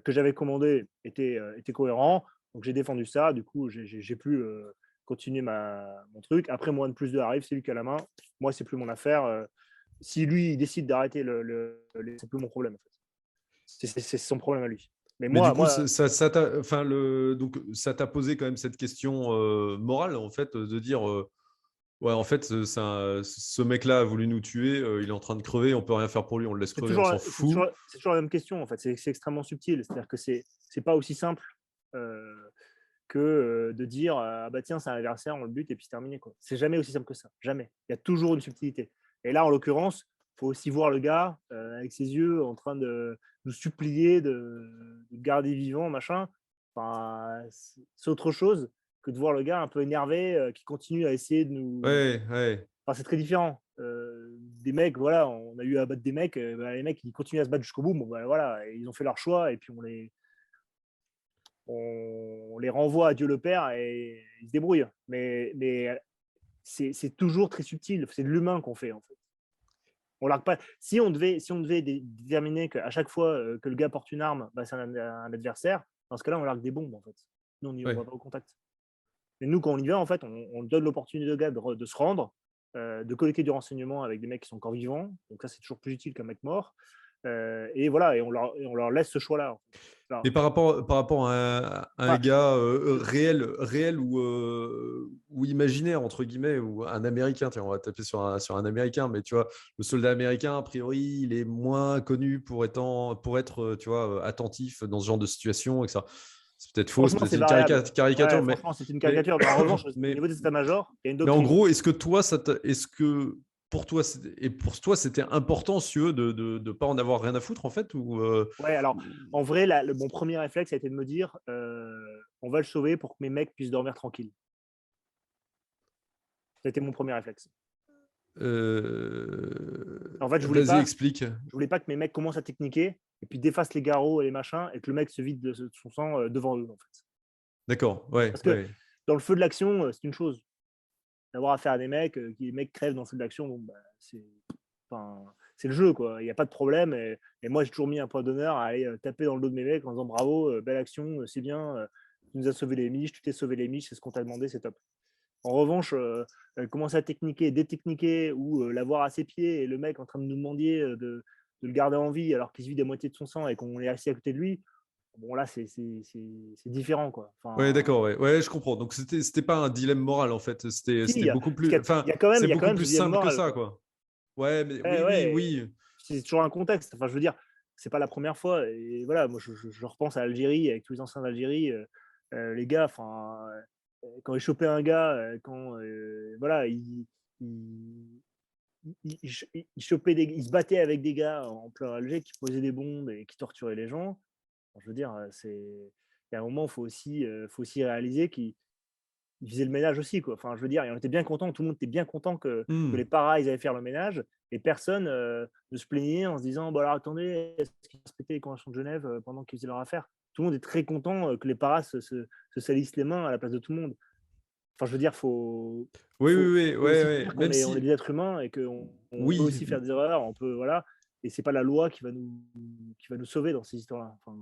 que j'avais commandé était cohérent. Donc, j'ai défendu ça. Du coup, j'ai pu continuer mon truc. Après, moi, N+2 arrive, c'est lui qui a la main. Moi, c'est plus mon affaire. Si lui, il décide d'arrêter c'est plus mon problème. En fait. C'est son problème à lui. Mais Mais du coup, moi donc, ça t'a posé quand même cette question morale, en fait, de dire ouais, en fait, ce mec-là a voulu nous tuer, il est en train de crever, on peut rien faire pour lui, on le laisse crever, on s'en fout. c'est toujours la même question. En fait, c'est extrêmement subtil. C'est-à-dire que c'est pas aussi simple. Que de dire ah bah tiens c'est un adversaire, on le bute et puis c'est terminé quoi. C'est jamais aussi simple que ça, jamais. Il y a toujours une subtilité. Et là en l'occurrence, il faut aussi voir le gars avec ses yeux en train de nous supplier de garder vivant machin. Enfin, c'est autre chose que de voir le gars un peu énervé qui continue à essayer de nous. Ouais, ouais. Enfin, c'est très différent. Des mecs, voilà, on a eu à battre des mecs, bah, les mecs ils continuent à se battre jusqu'au bout, bon, bah, voilà, ils ont fait leur choix et puis on les renvoie à Dieu le Père et ils se débrouillent. Mais c'est toujours très subtil. C'est de l'humain qu'on fait, en fait. On largue pas. Si on devait déterminer qu'à chaque fois que le gars porte une arme, bah, c'est un adversaire, dans ce cas-là, on largue des bombes, en fait. Nous, on ne Ouais. va pas au contact. Mais nous, quand on y va, en fait, on donne l'opportunité au gars de se rendre, de collecter du renseignement avec des mecs qui sont encore vivants. Donc ça, c'est toujours plus utile qu'un mec mort. Et voilà, et on leur laisse ce choix-là. En fait. Et par rapport à un Enfin, gars réel ou imaginaire, entre guillemets, ou un Américain, tiens, on va taper sur un Américain, mais tu vois, le soldat américain, a priori, il est moins connu pour être tu vois, attentif dans ce genre de situation, etc. C'est peut-être faux, c'est franchement, peut-être c'est une variable. caricature, Ouais, mais, franchement, c'est une mais, caricature. Mais en revanche, au mais, niveau des états-majors, il y a une mais en doctrine. gros, est-ce que pour toi, c'était important, si eux, de ne pas en avoir rien à foutre, en fait, ou Ouais, alors, en vrai, mon premier réflexe a été de me dire on va le sauver pour que mes mecs puissent dormir tranquille. C'était mon premier réflexe. En fait, vas-y, explique. je voulais pas que mes mecs commencent à techniquer et puis défassent les garrots et les machins et que le mec se vide de son sang devant eux, en fait. D'accord, ouais, Parce que ouais. dans le feu de l'action, c'est une chose. D'avoir affaire à des mecs, qui les mecs crèvent dans le feu de l'action, bon, bah, c'est le jeu, quoi. Il n'y a pas de problème. Et moi, j'ai toujours mis un point d'honneur à aller taper dans le dos de mes mecs en disant bravo, belle action, c'est bien, tu nous as sauvé les miches, tu t'es sauvé les miches, c'est ce qu'on t'a demandé, c'est top. En revanche, commencer à techniquer, détechniquer ou l'avoir à ses pieds et le mec en train de nous demander de le garder en vie alors qu'il se vide à moitié de son sang et qu'on est assis à côté de lui, bon là, c'est différent, quoi. Ouais, Enfin, d'accord, ouais. Ouais, je comprends. Donc, c'était pas un dilemme moral, en fait. si, C'était beaucoup plus. Enfin, il y a quand même, c'est il y a quand beaucoup même plus ce dilemme simple que moral, ça, quoi. quoi. Ouais, mais Ouais, oui, oui, ouais, oui. c'est toujours un contexte. Enfin, je veux dire, c'est pas la première fois. Et voilà, moi, je repense à Algérie, avec tous les anciens d'Algérie, les gars, enfin, quand ils chopaient un gars, quand, voilà, ils chopaient ils se battaient avec des gars en plein Alger qui posaient des bombes et qui torturaient les gens. Enfin, je veux dire, il y a un moment, faut aussi réaliser qu'ils faisaient le ménage aussi, quoi. Enfin, je veux dire, et on était bien content, tout le monde était bien content que les Hmm. paras, ils allaient faire le ménage, et personne ne se plaignait en se disant, bah alors attendez, est-ce qu'ils respectaient les conventions de Genève pendant qu'ils faisaient leur affaire? Tout le monde est très content que les paras se salissent les mains à la place de tout le monde. Enfin, je veux dire, Oui, oui, oui, faut ouais, aussi se ouais. dire Même on est si, des êtres humains et qu'on peut oui, aussi faire des erreurs, on peut, voilà, et c'est pas la loi qui va nous sauver dans ces histoires-là. Enfin,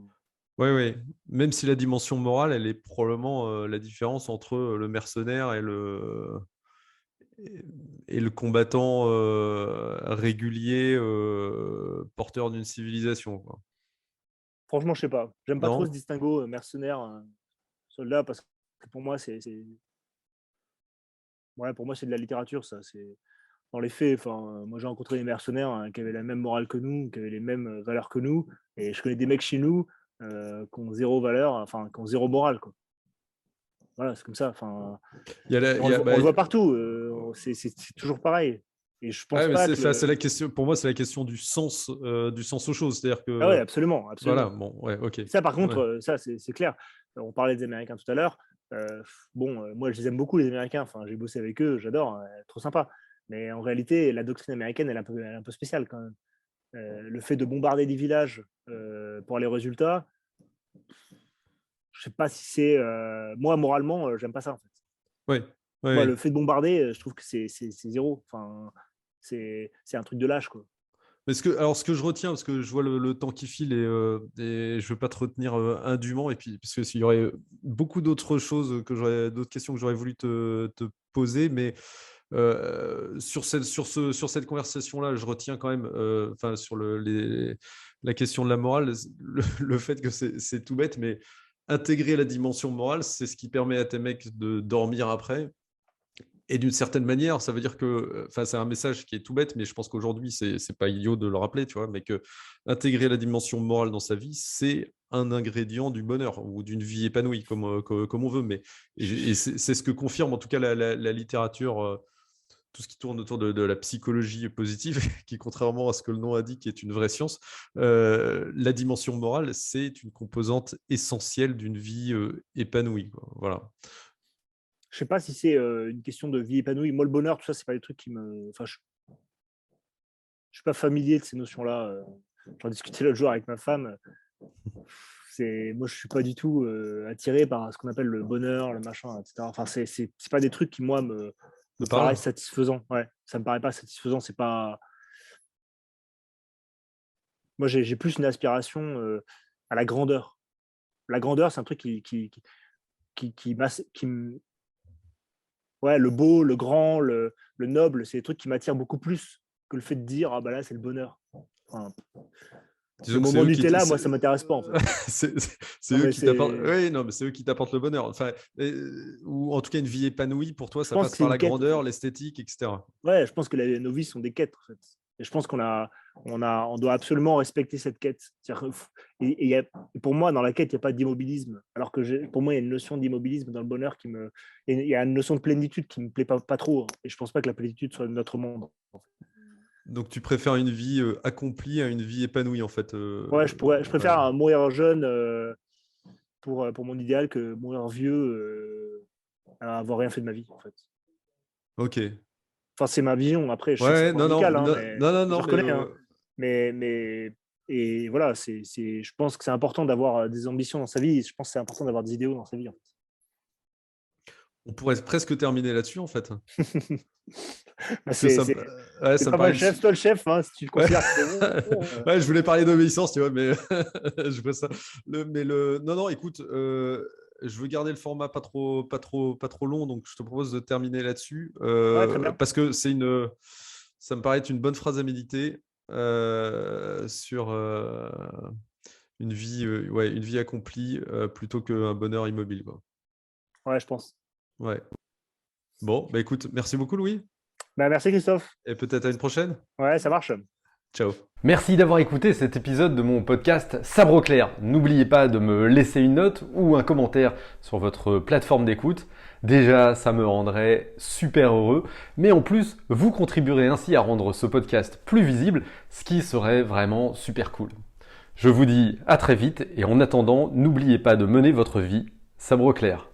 ouais, ouais. Même si la dimension morale, elle est probablement la différence entre le mercenaire et le combattant régulier porteur d'une civilisation, quoi. franchement, je sais pas. J'aime pas trop ce Non? distinguo mercenaire, soldat, parce que pour moi, ouais, pour moi, c'est de la littérature, ça. C'est dans les faits. Enfin, moi, j'ai rencontré des mercenaires qui avaient la même morale que nous, qui avaient les mêmes valeurs que nous, et je connais des mecs chez nous qui ont zéro valeur, enfin, qui ont zéro morale, quoi. Voilà, c'est comme ça. Enfin, Il y a la- et il y a- on bah, le voit partout. C'est toujours pareil. Et je ah, pense mais pas que c'est la question, pour moi, c'est la question du sens aux choses. C'est-à-dire Ah ouais, que, absolument, voilà, absolument. bon, ouais, ok. Ça, par Ouais. contre, ça, c'est clair. On parlait des Américains tout à l'heure. Bon, moi, je les aime beaucoup, les Américains. Enfin, j'ai bossé avec eux, j'adore, trop sympa. Mais en réalité, la doctrine américaine, elle est un peu spéciale quand même. Le fait de bombarder des villages pour les résultats, je sais pas si c'est. Moi, moralement, j'aime pas ça, en fait. Ouais, ouais, Moi, ouais. le fait de bombarder, je trouve que c'est zéro. Enfin, c'est un truc de lâche, quoi. Mais alors, ce que je retiens, parce que je vois le temps qui file et je veux pas te retenir indûment, et puis parce que s'il y aurait beaucoup d'autres choses d'autres questions que j'aurais voulu te poser, mais sur cette conversation-là, je retiens quand même, enfin, sur la question de la morale, le fait que c'est tout bête, mais intégrer la dimension morale, c'est ce qui permet à tes mecs de dormir après. Et d'une certaine manière, ça veut dire que, enfin, c'est un message qui est tout bête, mais je pense qu'aujourd'hui, c'est pas idiot de le rappeler, tu vois, mais que intégrer la dimension morale dans sa vie, c'est un ingrédient du bonheur ou d'une vie épanouie, comme on veut. Mais et c'est ce que confirme en tout cas la littérature, tout ce qui tourne autour de la psychologie positive, qui, contrairement à ce que le nom indique, est une vraie science. La dimension morale, c'est une composante essentielle d'une vie épanouie, quoi. Voilà. Je sais pas si c'est une question de vie épanouie. Moi, le bonheur, tout ça, c'est pas des trucs qui me. Enfin, je suis pas familier de ces notions-là. J'en discutais l'autre jour avec ma femme. Moi, je suis pas du tout attiré par ce qu'on appelle le bonheur, le machin, etc. Enfin, c'est pas des trucs qui, moi, Me me paraissent parle. satisfaisants. Ouais, ça me paraît pas satisfaisant. C'est pas. Moi, j'ai plus une aspiration à la grandeur. La grandeur, c'est un truc qui ouais, le beau, le grand, le noble, c'est des trucs qui m'attirent beaucoup plus que le fait de dire ah bah là c'est le bonheur. Enfin, les Disons que c'est moments eux qui Nutella, moi ça m'intéresse pas en fait. c'est Non eux mais qui t'apportent. c'est, Oui, non, mais c'est eux qui t'apportent le bonheur. Enfin, ou en tout cas une vie épanouie pour toi, je ça pense passe que c'est par une la quête en fait. grandeur, l'esthétique, etc. Ouais, je pense que nos vies sont des quêtes en fait. Et je pense on doit absolument respecter cette quête. Et pour moi, dans la quête, il n'y a pas d'immobilisme. Alors que pour moi, il y a une notion d'immobilisme dans le bonheur il y a une notion de plénitude qui me plaît pas trop. Et je pense pas que la plénitude soit de notre monde. Donc tu préfères une vie accomplie à une vie épanouie en fait. Ouais, je Ouais. préfère mourir jeune pour mon idéal que mourir vieux à avoir rien fait de ma vie, en fait. Ok. Enfin, c'est ma vision. Après, je sais que c'est Ouais, pas non, non, radical, hein, non, mais non, non, je non, mais reconnais. Hein, et voilà, je pense que c'est important d'avoir des ambitions dans sa vie. Je pense que c'est important d'avoir des idéaux dans sa vie, en on pourrait presque terminer là-dessus en fait. fait. Parce que ça, ouais, C'est ça me pas paraît mal, chef. Toi, le chef, hein, si tu le Ouais. considères que c'est bon. Ouais, je voulais parler d'obéissance, tu vois, mais je vois ça. Non, non, écoute, je veux garder le format pas trop long, donc je te propose de terminer là-dessus Ouais, très bien. parce que ça me paraît être une bonne phrase à méditer. sur une vie accomplie plutôt qu'un bonheur immobile, quoi. Ouais, je pense. Ouais. Bon, bah écoute, merci beaucoup Louis, Bah, merci Christophe. et peut-être à une prochaine. Ouais, ça marche. Ciao. Merci d'avoir écouté cet épisode de mon podcast Sabre au clair. N'oubliez pas de me laisser une note ou un commentaire sur votre plateforme d'écoute. Déjà, ça me rendrait super heureux, mais en plus, vous contribuerez ainsi à rendre ce podcast plus visible, ce qui serait vraiment super cool. Je vous dis à très vite et en attendant, n'oubliez pas de mener votre vie sabre au clair.